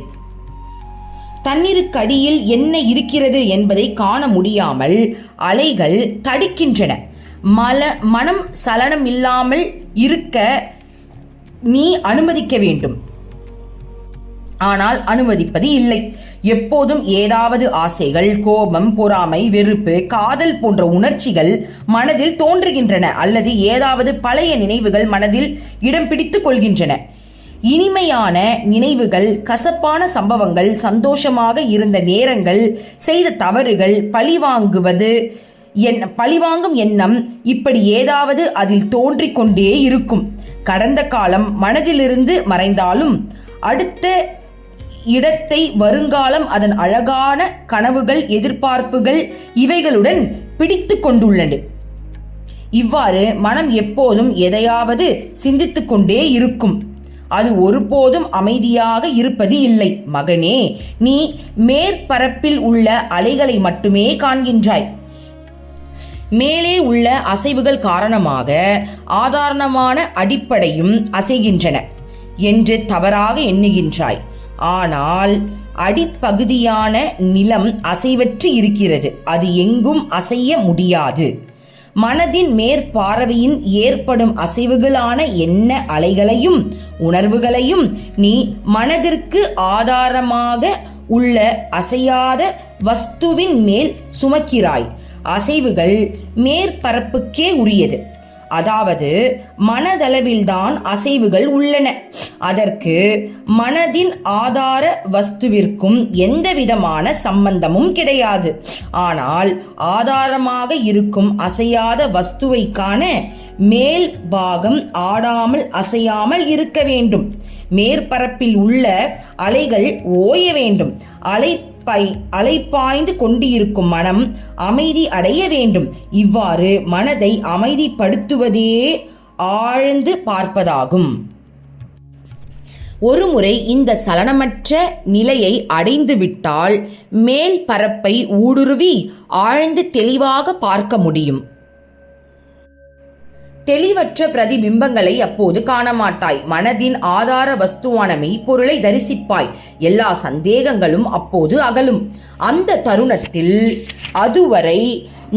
தண்ணீருக்கடியில் என்ன இருக்கிறது என்பதை காண முடியாமல் அலைகள் தடிக்கின்றன. மனம் சலனம் இல்லாமல் இருக்க நீ அனுமதிக்க வேண்டும், ஆனால் அனுமதிப்பது இல்லை. எப்போதும் ஏதாவது ஆசைகள், கோபம், பொறாமை, வெறுப்பு, காதல் போன்ற உணர்ச்சிகள் மனதில் தோன்றுகின்றன, அல்லது ஏதாவது பழைய நினைவுகள் மனதில் இடம் பிடித்துக் கொள்கின்றன. இனிமையான நினைவுகள், கசப்பான சம்பவங்கள், சந்தோஷமாக இருந்த நேரங்கள், செய்த தவறுகள், பழிவாங்கும் எண்ணம், இப்படி ஏதாவது அதில் தோன்றிக் கொண்டே இருக்கும். கடந்த காலம் மனதிலிருந்து மறைந்தாலும் அடுத்த இடத்தை வருங்காலம் அதன் அழகான கனவுகள், எதிர்பார்ப்புகள் இவைகளுடன் பிடித்து கொண்டுள்ளது. இவ்வாறு மனம் எப்போதும் எதையாவது சிந்தித்துக் கொண்டே இருக்கும். அது ஒருபோதும் அமைதியாக இருப்பது இல்லை. மகனே, நீ மேற்பரப்பில் உள்ள அலைகளை மட்டுமே காண்கின்றாய். மேலே உள்ள அசைவுகள் காரணமாக ஆதாரமான அடிப்படையும் அசைகின்றன என்று தவறாக எண்ணுகின்றாய். ஆனால் அடிப்பகுதியான நிலம் அசைவற்று இருக்கிறது. அது எங்கும் அசைய முடியாது. மனதின் மேற்பார்வையின் ஏற்படும் அசைவுகளான எண்ண அலைகளையும் உணர்வுகளையும் நீ மனதிற்கு ஆதாரமாக உள்ள அசையாத வஸ்துவின் மேல் சுமக்கிறாய். அசைவுகள் மேற்பரப்புக்கே உரியது. அதாவது மனதளவில்தான் அசைவுகள் உள்ளன. அதற்கு மனதின் ஆதார வஸ்துவிற்கும் எந்த விதமான சம்பந்தமும் கிடையாது. ஆனால் ஆதாரமாக இருக்கும் அசையாத வஸ்துவை காண மேல் பாகம் ஆடாமல் அசையாமல் இருக்க வேண்டும். மேற்பரப்பில் உள்ள அலைகள் ஓய வேண்டும். அலைப்பாய்ந்து கொண்டிருக்கும் மனம் அமைதி அடைய வேண்டும். இவ்வாறு மனதை அமைதிப்படுத்துவதே ஆழ்ந்து பார்ப்பதாகும். ஒருமுறை இந்த சலனமற்ற நிலையை அடைந்து விட்டால் மேல் பரப்பை ஊடுருவி ஆழ்ந்து தெளிவாக பார்க்க முடியும். தெளிவற்ற பிரதிபிம்பங்களை அப்போது காணமாட்டாய். மனதின் ஆதார வஸ்துவான மெய்ப்பொருளை தரிசிப்பாய். எல்லா சந்தேகங்களும் அப்போது அகலும். அந்த தருணத்தில் அதுவரை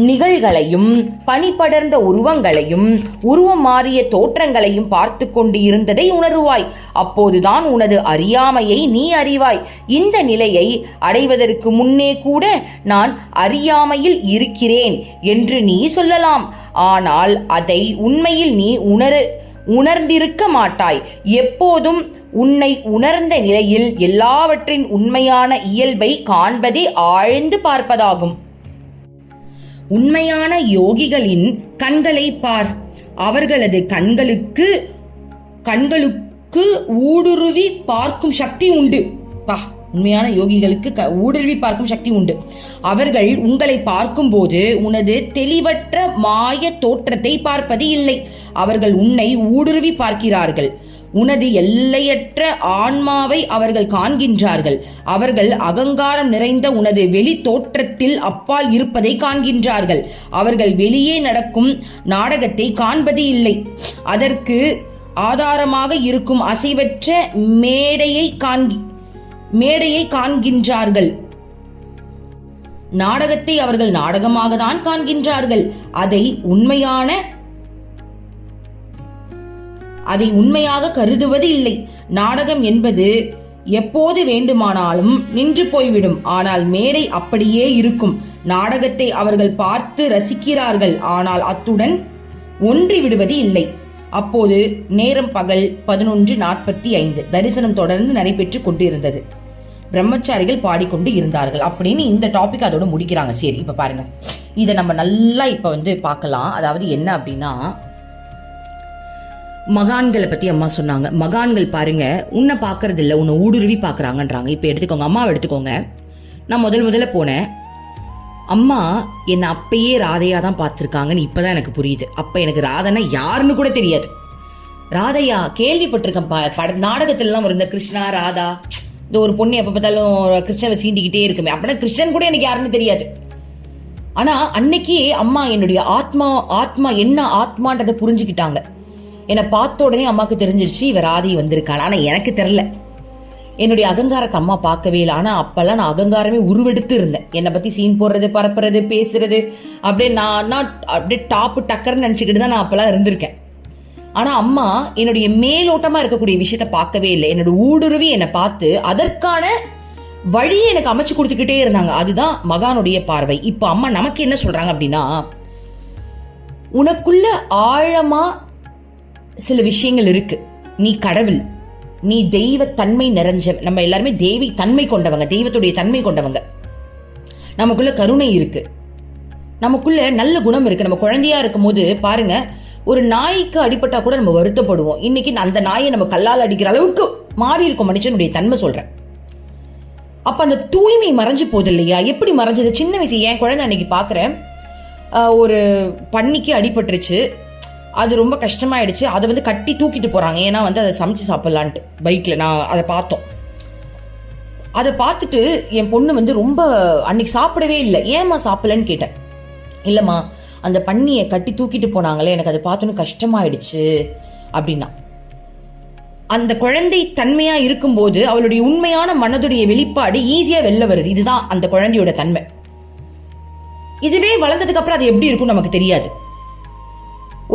நிகழ்களையும் பனிபடர்ந்த உருவங்களையும் உருவம் மாறிய தோற்றங்களையும் பார்த்து கொண்டு இருந்ததை உணருவாய். அப்போதுதான் உனது அறியாமையை நீ அறிவாய். இந்த நிலையை அடைவதற்கு முன்னே கூட நான் அறியாமையில் இருக்கிறேன் என்று நீ சொல்லலாம். ஆனால் அதை உண்மையில் நீ உணர்ந்திருக்க மாட்டாய். எப்போதும் உன்னை உணர்ந்த நிலையில் எல்லாவற்றின் உண்மையான இயல்பை காண்பதே ஆழ்ந்து பார்ப்பதாகும். உண்மையான யோகிகளின் கண்களை பார். அவர்களது கண்களுக்கு ஊடுருவி பார்க்கும் சக்தி உண்டு. உண்மையான யோகிகளுக்கு ஊடுருவி பார்க்கும் சக்தி உண்டு. அவர்கள் உங்களை பார்க்கும் போது உனது தெளிவற்ற மாய தோற்றத்தை பார்ப்பது இல்லை. அவர்கள் உன்னை ஊடுருவி பார்க்கிறார்கள். உனது எல்லையற்ற ஆன்மாவை அவர்கள் காண்கின்றார்கள். அவர்கள் அகங்காரம் நிறைந்த உனது வெளி தோற்றத்தில் அப்பால் இருப்பதை காண்கின்றார்கள். அவர்கள் வெளியே நடக்கும் நாடகத்தை காண்பது இல்லை. அதற்கு ஆதாரமாக இருக்கும் அசைவற்ற மேடையை காண்கின்றார்கள். நாடகத்தை அவர்கள் நாடகமாக தான் காண்கின்றார்கள். அதை உண்மையாக கருதுவது இல்லை. நாடகம் என்பது எப்போது வேண்டுமானாலும் நின்று போய்விடும். ஆனால் மேடை அப்படியே இருக்கும். நாடகத்தை அவர்கள் பார்த்து ரசிக்கிறார்கள். ஆனால் அத்துடன் ஒன்றி விடுவது இல்லை. அப்போது நேரம் பகல் 11:45. தரிசனம் தொடர்ந்து நடைபெற்று கொண்டிருந்தது. பிரம்மச்சாரிகள் பாடிக்கொண்டு இருந்தார்கள் அப்படின்னு இந்த டாபிக் அதோட முடிக்கிறாங்க. சரி, இப்ப பாருங்க, இதை நம்ம நல்லா இப்ப பார்க்கலாம். அதாவது என்ன அப்படின்னா, மகான்களை பத்தி அம்மா சொன்னாங்க. மகான்கள் பாருங்க, உன்னை பாக்குறது இல்லை, உன்னை ஊடுருவி பாக்குறாங்கன்றாங்க. இப்ப எடுத்துக்கோங்க, அம்மாவை எடுத்துக்கோங்க. நான் முதல்ல போனேன். அம்மா என்னை அப்பயே ராதையா தான் பார்த்துருக்காங்கன்னு இப்பதான் எனக்கு புரியுது. அப்ப எனக்கு ராதனா யாருன்னு கூட தெரியாது. ராதையா கேள்விப்பட்டிருக்கேன், நாடகத்திலலாம் வரும் இந்த கிருஷ்ணா ராதா, இந்த ஒரு பொண்ணு எப்ப பார்த்தாலும் கிருஷ்ணவை சீண்டிக்கிட்டே இருக்குமே, அப்படின்னா கிருஷ்ணன் கூட எனக்கு யாருன்னு தெரியாது. ஆனா அன்னைக்கு அம்மா என்னுடைய ஆத்மா என்ன ஆத்மான்றதை புரிஞ்சுக்கிட்டாங்க. என்னை பார்த்த உடனே அம்மாவுக்கு தெரிஞ்சிருச்சு இவ ராதை வந்திருக்காள். ஆனா எனக்கு தெரியல, என்னுடைய அகங்காரத்தை அம்மா பார்க்கவே இல்லை. ஆனா அப்பெல்லாம் நான் அகங்காரமே உருவெடுத்து இருந்தேன். என்னை பத்தி சீன் போடுறது, பரப்புறது, பேசுறது, அப்படியே நான் அப்படியே டாப்பு டக்கர்ன்னு நினைச்சுக்கிட்டு தான் நான் அப்பெல்லாம் இருந்திருக்கேன். ஆனா அம்மா என்னுடைய மேலோட்டமா இருக்கக்கூடிய விஷயத்த பார்க்கவே இல்லை. என்னோட ஊடுருவி என்னை பார்த்து அதற்கான வழியை எனக்கு அமைச்சு கொடுத்துக்கிட்டே இருந்தாங்க. அதுதான் மகானுடைய பார்வை. இப்ப அம்மா நமக்கு என்ன சொல்றாங்க அப்படின்னா, உனக்குள்ள ஆழமா சில விஷயங்கள் இருக்கு. நீ கடவுள், நீ தெய்வ தன்மை நிறைஞ்ச, நம்ம எல்லாருமே தெய்வ தன்மை கொண்டவங்க, தெய்வத்துடைய தன்மை கொண்டவங்க. நமக்குள்ள கருணை இருக்கு, நமக்குள்ள நல்ல குணம் இருக்கு. நம்ம குழந்தையா இருக்கும் போது பாருங்க, ஒரு நாய்க்கு அடிபட்டா கூட நம்ம வருத்தப்படுவோம். இன்னைக்கு அந்த நாயை நம்ம கல்லால் அடிக்கிற அளவுக்கு மாறி இருக்கும் மனுஷனுடைய தன்மை சொல்றேன். அப்ப அந்த தூய்மை மறைஞ்சு போகுது இல்லையா? எப்படி மறைஞ்சது? சின்ன வயசு என் குழந்தை அன்னைக்கு பாக்குறேன், ஒரு பன்னிக்கு அடிபட்டுருச்சு. அது ரொம்ப கஷ்டமாயிடுச்சு. அதை கட்டி தூக்கிட்டு போறாங்க. ஏன்னா அதை சமைச்சு சாப்பிடலான்ட்டு பைக்ல. நான் அதை பார்த்தோம். அதை பார்த்துட்டு என் பொண்ணு ரொம்ப அன்னைக்கு சாப்பிடவே இல்லை. ஏமா சாப்பிடலன்னு கேட்டேன். இல்லைம்மா அந்த பன்னியை கட்டி தூக்கிட்டு போனாங்களே, எனக்கு அதை பார்த்தோன்னு கஷ்டமாயிடுச்சு அப்படின்னா, அந்த குழந்தை தன்மையா இருக்கும்போது அவளுடைய உண்மையான மனதுடைய வெளிப்பாடு ஈஸியா வெளில வருது. இதுதான் அந்த குழந்தையோட தன்மை. இதுவே வளர்ந்ததுக்கு அப்புறம் அது எப்படி இருக்கும் நமக்கு தெரியாது.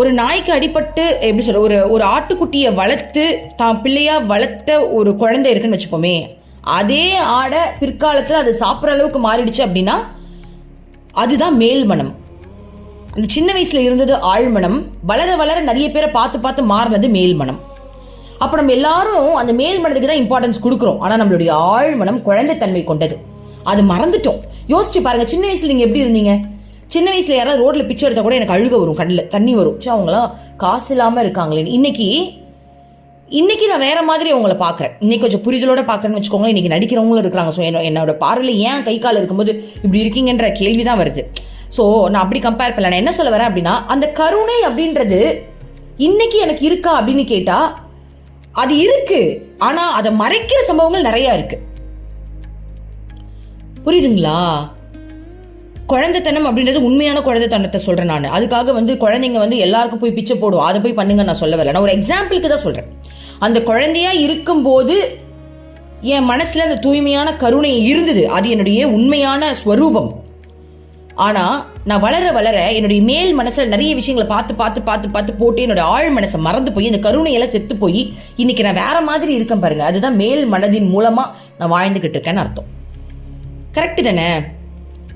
ஒரு நாய்க்கு அடிபட்டு எப்படி சொல்ற, ஒரு ஆட்டுக்குட்டியை வளர்த்து தான் பிள்ளையா வளர்த்த ஒரு குழந்தை இருக்குன்னு வச்சுப்போமே, அதே ஆடை பிற்காலத்தில் அது சாப்பிட்ற அளவுக்கு மாறிடுச்சு அப்படின்னா அதுதான் மேல் மனம். அந்த சின்ன வயசுல இருந்தது ஆழ்மனம், வளர வளர நிறைய பேரை பார்த்து பார்த்து மாறினது மேல் மனம். அப்ப நம்ம எல்லாரும் அந்த மேல் மனதுக்கு தான் இம்பார்ட்டன்ஸ் கொடுக்குறோம். ஆனா நம்மளுடைய ஆழ்மனம் குழந்தைத்தன்மை கொண்டது, அது மறந்துட்டோம். யோசிச்சு பாருங்க, சின்ன வயசுல நீங்க எப்படி இருந்தீங்க? சின்ன வயசுல யாராவது ரோட்ல பிச்சை எடுத்தா கூட எனக்கு அழுக வரும், கண்ணில் தண்ணி வரும். அவங்களாம் காசு இல்லாம இருக்காங்களே. இன்னைக்கு நான் வேற மாதிரி அவங்கள பாக்குறேன். இன்னைக்கு கொஞ்சம் புரிதலோட பாக்குறேன்னு வச்சுக்கோங்களேன். இன்னைக்கு நடிக்கிறவங்களும் இருக்கிறாங்க. ஸோ என்னோட பார்வையில் ஏன் கை கால் இருக்கும்போது இப்படி இருக்கீங்கன்ற கேள்விதான் வருது. ஸோ நான் அப்படி கம்பேர் பண்ணல. நான் என்ன சொல்ல வரேன் அப்படின்னா, அந்த கருணை அப்படின்றது இன்னைக்கு எனக்கு இருக்கா அப்படின்னு கேட்டா அது இருக்கு. ஆனா அதை மறைக்கிற சம்பவங்கள் நிறைய இருக்கு. புரியுதுங்களா? குழந்தைத்தனம் அப்படின்றது உண்மையான குழந்தைத்தனத்தை சொல்றேன் நான். அதுக்காக குழந்தைங்க எல்லாருக்கும் போய் பிச்சை போடுவோம், அதை போய் பண்ணுங்க நான் சொல்ல வரல. நான் ஒரு எக்ஸாம்பிளுக்கு தான் சொல்றேன். அந்த குழந்தையா இருக்கும்போது என் மனசுல அந்த தூய்மையான கருணை இருந்தது, அது என்னுடைய உண்மையான ஸ்வரூபம். ஆனா நான் வளர வளர என்னுடைய மேல் மனசுல நிறைய விஷயங்களை பார்த்து பார்த்து பார்த்து பார்த்து போட்டு என்னோட ஆழ் மனசை மறந்து போய் இந்த கருணையெல்லாம் செத்து போய் இன்னைக்கு நான் வேற மாதிரி இருக்கேன் பாருங்க. அதுதான் மேல் மனதின் மூலமா நான் வாழ்ந்துகிட்டு இருக்கேன்னு அர்த்தம். கரெக்ட் தானே?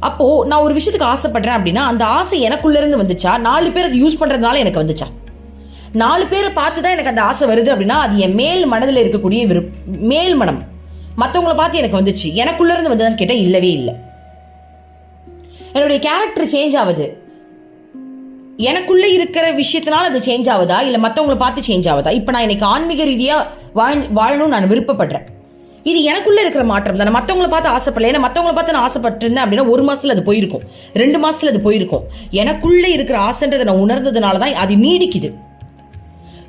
அப்போ நான் ஒரு விஷயத்துக்கு ஆசைப்படுறேன் அப்படின்னா அந்த ஆசை எனக்குள்ள இருந்து வந்துச்சா, 4 பேர் அதை யூஸ் பண்றதுனால எனக்கு வந்துச்சா? 4 பேரை பார்த்துதான் எனக்கு அந்த ஆசை வருது அப்படின்னா அது என் மேல் மனதில் இருக்கக்கூடிய மேல் மனம் மற்றவங்களை பார்த்து எனக்கு வந்துச்சு. எனக்குள்ள இருந்து வந்ததான்னு கேட்டா இல்லவே இல்லை. என்னுடைய கேரக்டர் சேஞ்ச் ஆகுது, எனக்குள்ள இருக்கிற விஷயத்தினால அது சேஞ்ச் ஆகுதா இல்ல மற்றவங்களை பார்த்து சேஞ்ச் ஆகுதா? இப்ப நான் இன்னைக்கு ஆன்மீக ரீதியா வாழணும்னு நான் விருப்பப்படுறேன். இது எனக்குள்ள இருக்கிற மாற்றம் தான். மற்றவங்களை பார்த்து ஆசைப்படல. ஏன்னா மற்றவங்களை பார்த்து நான் ஆசைப்பட்டிருந்தேன் அப்படின்னா 1 மாசத்துல அது போயிருக்கும், 2 மாசத்துல அது போயிருக்கும். எனக்குள்ள இருக்கிற ஆசைன்றதை நான் உணர்ந்ததுனாலதான் அது நீடிக்குது.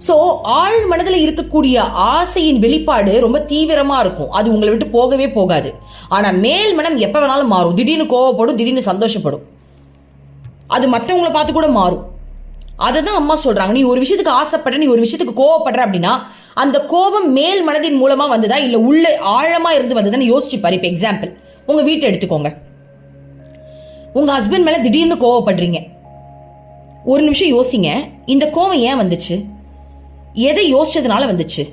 சோ ஆழ் மனதில் இருக்கக்கூடிய ஆசையின் வெளிப்பாடு ரொம்ப தீவிரமா இருக்கும், அது உங்களை விட்டு போகவே போகாது. ஆனா மேல் மனம் எப்ப வேணாலும் மாறும். திடீர்னு கோவப்படும், திடீர்னு சந்தோஷப்படும், அது மற்றவங்களை பார்த்து கூட மாறும். அததான் அம்மா சொல்றாங்க, நீ ஒரு விஷயத்துக்கு ஆசைப்படுற, நீ ஒரு விஷயத்துக்கு கோவப்படுற அப்படின்னா அந்த கோபம் மேல் மனதின் மூலமா வந்ததா இல்ல உள்ள ஆழமா இருந்து வந்ததுன்னு யோசிச்சு பாரு. இப்ப எக்ஸாம்பிள், உங்க வீட்டை எடுத்துக்கோங்க. உங்க ஹஸ்பண்ட் மேல திடீர்னு கோவப்படுறீங்க. ஒரு நிமிஷம் யோசிங்க, இந்த கோவம் ஏன் வந்துச்சு? எதை யோசிச்சதுனால வந்துச்சு?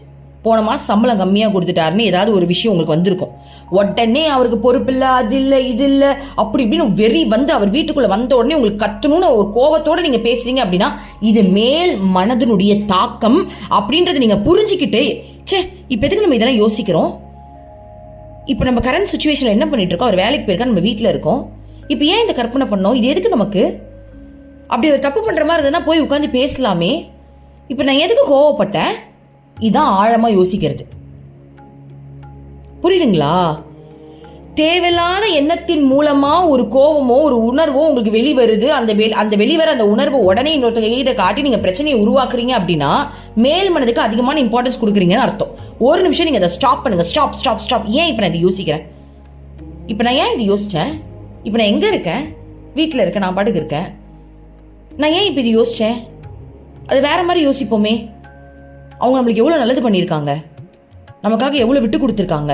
போன மாசம் சம்பளம் கம்மியா கொடுத்துட்டாருன்னு ஏதாவது ஒரு விஷயம் உங்களுக்கு வந்திருக்கும். உடனே அவருக்கு பொறுப்பு இல்லை, அது இல்லை, இது இல்லை, அப்படி இப்படின்னு வெறி அவர் வீட்டுக்குள்ள வந்த உடனே உங்களுக்கு கத்தணும்னு ஒரு கோவத்தோட நீங்க பேசுறீங்க அப்படின்னா இது மேல் மனதினுடைய தாக்கம் அப்படின்றத நீங்க புரிஞ்சுக்கிட்டு, சே இப்ப எதுக்கு நம்ம இதெல்லாம் யோசிக்கிறோம்? இப்ப நம்ம கரண்ட் சுச்சுவேஷன்ல என்ன பண்ணிட்டு இருக்கோம்? அவர் வேலைக்கு போயிருக்கா, நம்ம வீட்டுல இருக்கோம். இப்ப ஏன் இந்த கற்பனை பண்ணோம்? இது எதுக்கு நமக்கு? அப்படி ஒரு தப்பு பண்ற மாதிரி இருந்ததுன்னா போய் உட்காந்து பேசலாமே. இப்ப நான் எதுக்கு கோவப்பட்டேன்? இதான் ஆழமா யோசிக்கிறது. புரியுதுங்களா? தேவையில்லாத எண்ணத்தின் மூலமா ஒரு கோவமோ ஒரு உணர்வோ உங்களுக்கு வெளிவருது. அந்த வெளிவர அந்த உணர்வு உடனே இன்னொருத்தங்க காட்டி நீங்க பிரச்சனையை உருவாக்குறீங்க அப்படின்னா மேல் மனதுக்கு அதிகமான இம்பார்ட்டன்ஸ் கொடுக்குறீங்கன்னு அர்த்தம். ஒரு நிமிஷம் நீங்க அதை ஸ்டாப் பண்ணுங்க. Stop stop stop. ஏன் இப்ப நான் இதை யோசிக்கிறேன்? இப்ப நான் ஏன் இது யோசிச்சேன்? இப்ப நான் எங்க இருக்கேன்? வீட்டுல இருக்கேன், நான் பாட்டுக்கு இருக்கேன். நான் ஏன் இப்ப இது யோசிச்சேன்? அது வேற மாதிரி யோசிப்போமே. அவங்க நம்மளுக்கு எவ்வளவு நல்லது பண்ணியிருக்காங்க, நமக்காக எவ்வளவு விட்டு கொடுத்துருக்காங்க.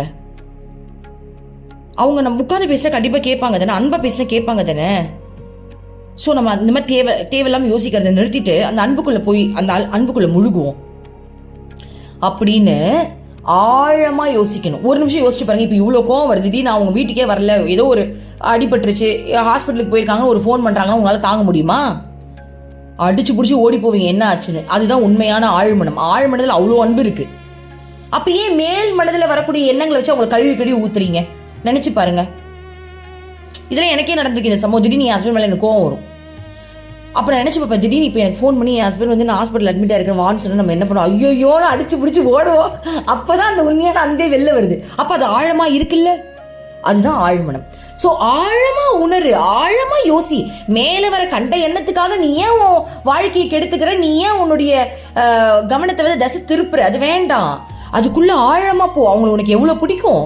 அவங்க நம்ம உட்காந்து பேச கண்டிப்பா கேட்பாங்க தானே, அன்பா பேசினா கேட்பாங்க தானே. ஸோ நம்ம இந்த மாதிரி தேவையில்லாம யோசிக்கிறத நிறுத்திட்டு அந்த அன்புக்குள்ள போய் அந்த அன்புக்குள்ள முழுகுவோம் அப்படின்னு ஆழமா யோசிக்கணும். ஒரு நிமிஷம் யோசிச்சு பாருங்க. இப்போ இவ்வளோ கோவம் வருது, நான் அவங்க வீட்டுக்கே வரல, ஏதோ ஒரு அடிபட்டுருச்சு, ஹாஸ்பிட்டலுக்கு போயிருக்காங்க, ஒரு ஃபோன் பண்றாங்கன்னா உங்களால தாங்க முடியுமா? அடிச்சு பிடிச்சி ஓடி போவீங்க என்ன ஆச்சுன்னு. அதுதான் உண்மையான ஆழ்மனம். ஆழ்மனதில் அவ்வளோ அன்பு இருக்கு. அப்ப ஏன் மேல் மனதில் வரக்கூடிய எண்ணங்களை வச்சு அவங்களை கழுவி ஊத்துறீங்க? நினைச்சு பாருங்க. இதெல்லாம் எனக்கே நடந்திருக்கு இந்த சம்பவம். திடீர்னு என் ஹஸ்பண்ட் மேல எனக்கு கோவம் வரும். அப்ப நான் நினைச்சு பார்ப்பேன், திடீர்னு இப்போ எனக்கு ஃபோன் பண்ணி என் ஹஸ்பண்ட் நான் ஹாஸ்பிட்டல் அட்மிட் ஆயிருக்கேன் வான்னு சொன்னா நம்ம என்ன பண்ணுவோம்? ஐயோயோன்னு அடிச்சு பிடிச்சி ஓடுவோம். அப்பதான் அந்த உண்மையான அன்பே வெளில வருது. அப்ப அது ஆழமா இருக்குல்ல, அதுதான் ஆழ்மனம். சோ ஆழமா உணரு, ஆழமா யோசி. மேல வர கண்ட எண்ணத்துக்காக நீ ஏன் உன் வாழ்க்கையை கெடுத்துக்கிற? நீ ஏன் உன்னுடைய கவனத்தை தசை திருப்புற? அது வேண்டாம். அதுக்குள்ள ஆழமா போ. அவங்களுக்கு உனக்கு எவ்வளவு பிடிக்கும்,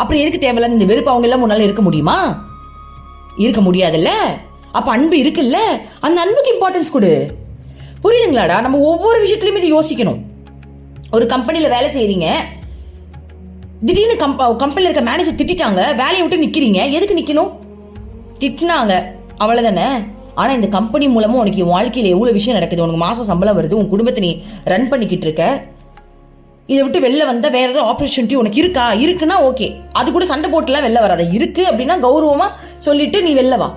அப்படி எதுக்கு தேவையில்லாத இந்த வெறுப்பு அவங்க எல்லாம் முன்னால இருக்க முடியுமா? இருக்க முடியாதுல்ல. அப்ப அன்பு இருக்குல்ல, அந்த அன்புக்கு இம்பார்ட்டன்ஸ் கொடு. புரியுதுங்களாடா? நம்ம ஒவ்வொரு விஷயத்துலயும் இது யோசிக்கணும். ஒரு கம்பெனில வேலை செய்யறீங்க, திடீர்னு கம்பெனில இருக்க மேனேஜர் திட்டாங்க, வேலையை விட்டு நிக்கிறீங்க. எதுக்கு நிக்கணும்? திட்டினாங்க, அவ்வளவுதானே. ஆனா இந்த கம்பெனி மூலமா உனக்கு வாழ்க்கையில எவ்வளவு விஷயம் நடக்குது, உனக்கு மாசம் சம்பளம் வருது, உன் குடும்பத்தை நீ ரன் பண்ணிக்கிட்டு இருக்க. இதை விட்டு வெளில வந்தா வேற ஏதாவது ஆப்பர்ச்சுனிட்டி உனக்கு இருக்கா? இருக்குன்னா ஓகே, அது கூட சண்டை போட்டுலாம் வெளில வராத. இருக்கு அப்படின்னா கௌரவமா சொல்லிட்டு நீ வெளில வா.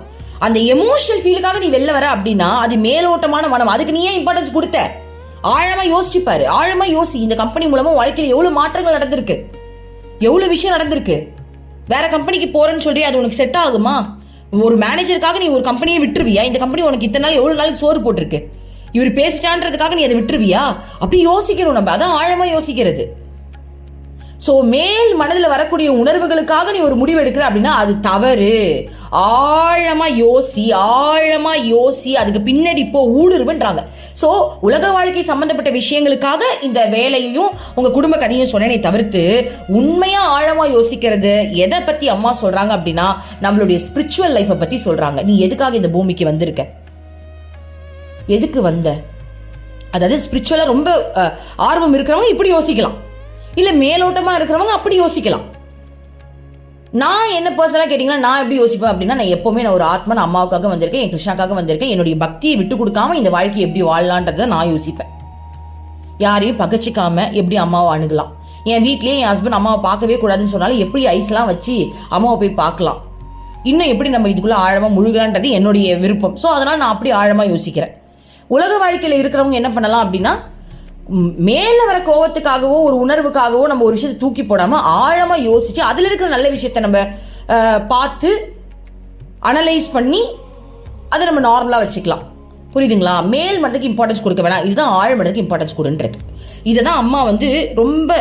அந்த எமோஷனல் ஃபீலுக்காக நீ வெளில வர அப்படின்னா அது மேலோட்டமான மனம். அதுக்கு நீ ஏன் இம்பார்ட்டன்ஸ் கொடுத்த? ஆழமா யோசிச்சுப்பாரு, ஆழமா யோசி. இந்த கம்பெனி மூலமா வாழ்க்கையில எவ்வளவு மாற்றங்கள் நடந்திருக்கு, எவ்வளவு விஷயம் நடந்திருக்கு. வேற கம்பெனிக்கு போறேன்னு சொல்றியா, அது உனக்கு செட் ஆகுமா? ஒரு மேனேஜருக்காக நீ ஒரு கம்பெனியை விட்டுருவியா? இந்த கம்பெனி உனக்கு இத்தனை நாள் எவ்வளவு நாளைக்கு சோறு போட்டிருக்கு, இவர் பேசிட்டான்றதுக்காக நீ அதை விட்டுருவியா? அப்படி யோசிக்கணும் நம்ம. அதான் ஆழமா யோசிக்கிறது. சோ மேல் மனதில் வரக்கூடிய உணர்வுகளுக்காக நீ ஒரு முடிவு எடுக்கிற அப்படின்னா அது தவறு. ஆழமா யோசி, ஆழமா யோசி, அதுக்கு பின்னாடி இப்போ ஊடுருவன்றாங்க. சோ உலக வாழ்க்கை சம்பந்தப்பட்ட விஷயங்களுக்காக இந்த வேலையையும் உங்க குடும்ப கதையும் சொன்னேனே தவிர்த்து உண்மையா ஆழமா யோசிக்கிறது எதை பத்தி அம்மா சொல்றாங்க அப்படின்னா நம்மளுடைய ஸ்பிரிச்சுவல் லைஃபை பத்தி சொல்றாங்க. நீ எதுக்காக இந்த பூமிக்கு வந்திருக்க, எதுக்கு வந்த? அதாவது ஸ்பிரிச்சுவலா ரொம்ப ஆர்வம் இருக்கிறவங்க இப்படி யோசிக்கலாம், இல்ல மேலோட்டமா இருக்கிறவங்க அப்படி யோசிக்கலாம். நான் என்ன பர்சனலா கேட்டீங்கன்னா நான் எப்படி யோசிப்பேன் அப்படின்னா, நான் எப்பவுமே நான் ஒரு ஆத்மா, நான் அம்மாவுக்காக வந்திருக்கேன், என் கிருஷ்ணாக்காக வந்திருக்கேன், என்னுடைய பக்தியை விட்டு கொடுக்காம இந்த வாழ்க்கையை எப்படி வாழலான்றத நான் யோசிப்பேன். யாரையும் பகச்சிக்காம எப்படி அம்மாவை அணுகலாம். என் வீட்லயே என் ஹஸ்பண்ட் அம்மாவை பார்க்கவே கூடாதுன்னு சொன்னாலும் எப்படி ஐஸ்லாம் வச்சு அம்மாவை போய் பார்க்கலாம், இன்னும் எப்படி நம்ம இதுக்குள்ள ஆழமா முழுகலான்றது என்னுடைய விருப்பம். ஸோ அதனால நான் அப்படி ஆழமா யோசிக்கிறேன். உலக வாழ்க்கையில இருக்கிறவங்க என்ன பண்ணலாம் அப்படின்னா, மேல வர கோவத்துக்காகவோ ஒரு உணர்வுக்காகவோ நம்ம ஒரு விஷயத்தை தூக்கி போடாம ஆழமா யோசிச்சு அதுல இருக்கிற நல்ல விஷயத்த நம்ம பார்த்து அனலைஸ் பண்ணி அதை நம்ம நார்மலா வச்சுக்கலாம். புரியுதுங்களா? மேல் மனதுக்கு இம்பார்ட்டன்ஸ் கொடுக்க வேணாம், இதுதான் ஆழ் மனதுக்கு இம்பார்ட்டன்ஸ் கொடுன்றது. இதைதான் அம்மா வந்து ரொம்ப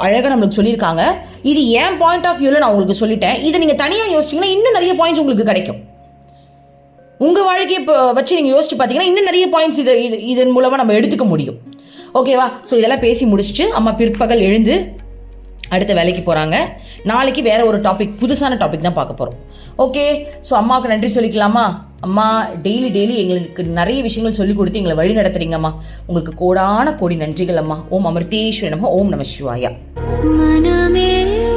அழகா நம்மளுக்கு சொல்லியிருக்காங்க. இது என் பாயிண்ட் ஆஃப் வியூல நான் உங்களுக்கு சொல்லிட்டேன். இதை நீங்க தனியா யோசிச்சீங்கன்னா இன்னும் நிறைய பாயிண்ட்ஸ் உங்களுக்கு கிடைக்கும். உங்க வாழ்க்கையை வச்சு நீங்க யோசிச்சு பாத்தீங்கன்னா இன்னும் நிறைய பாயிண்ட்ஸ் இதன் மூலமா நம்ம எடுத்துக்க முடியும். ஓகேவா? ஸோ இதெல்லாம் பேசி முடிச்சுட்டு அம்மா பிற்பகல் எழுந்து அடுத்த வேலைக்கு போறாங்க. நாளைக்கு வேற ஒரு டாபிக், புதுசான டாபிக் தான் பார்க்க போறோம். ஓகே, ஸோ அம்மாவுக்கு நன்றி சொல்லிக்கலாமா? அம்மா டெய்லி எங்களுக்கு நிறைய விஷயங்கள் சொல்லி கொடுத்து எங்களை வழி நடத்துறீங்கம்மா. உங்களுக்கு கோடான கோடி நன்றிகள் அம்மா. ஓம் அமிர்தேஸ்வரி நமः. ஓம் நம சிவாயா. மனமே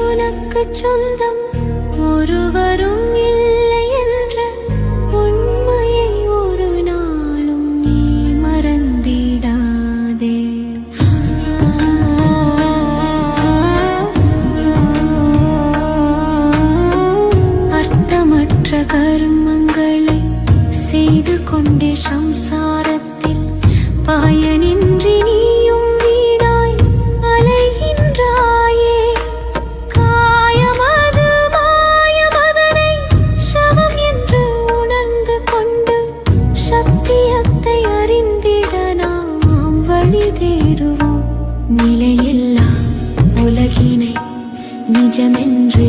உனக்கு சொந்தம், ஒருவரும் இல்லை என்ற உண்மையை ஒரு நாளும் நீ மறந்திடாதே. அர்த்தமற்ற கர்மங்களை செய்து கொண்டே சம்சாரத்தில் பயனின்றி நீயும் வீணாய் அலைகின்றாயே. காயமது மாயமதனை சவம் என்று உணர்ந்து கொண்டு சத்தியத்தை அறிந்திட நாம் வழி தேடுவோம். நிலையில்லா உலகினை நிஜமென்று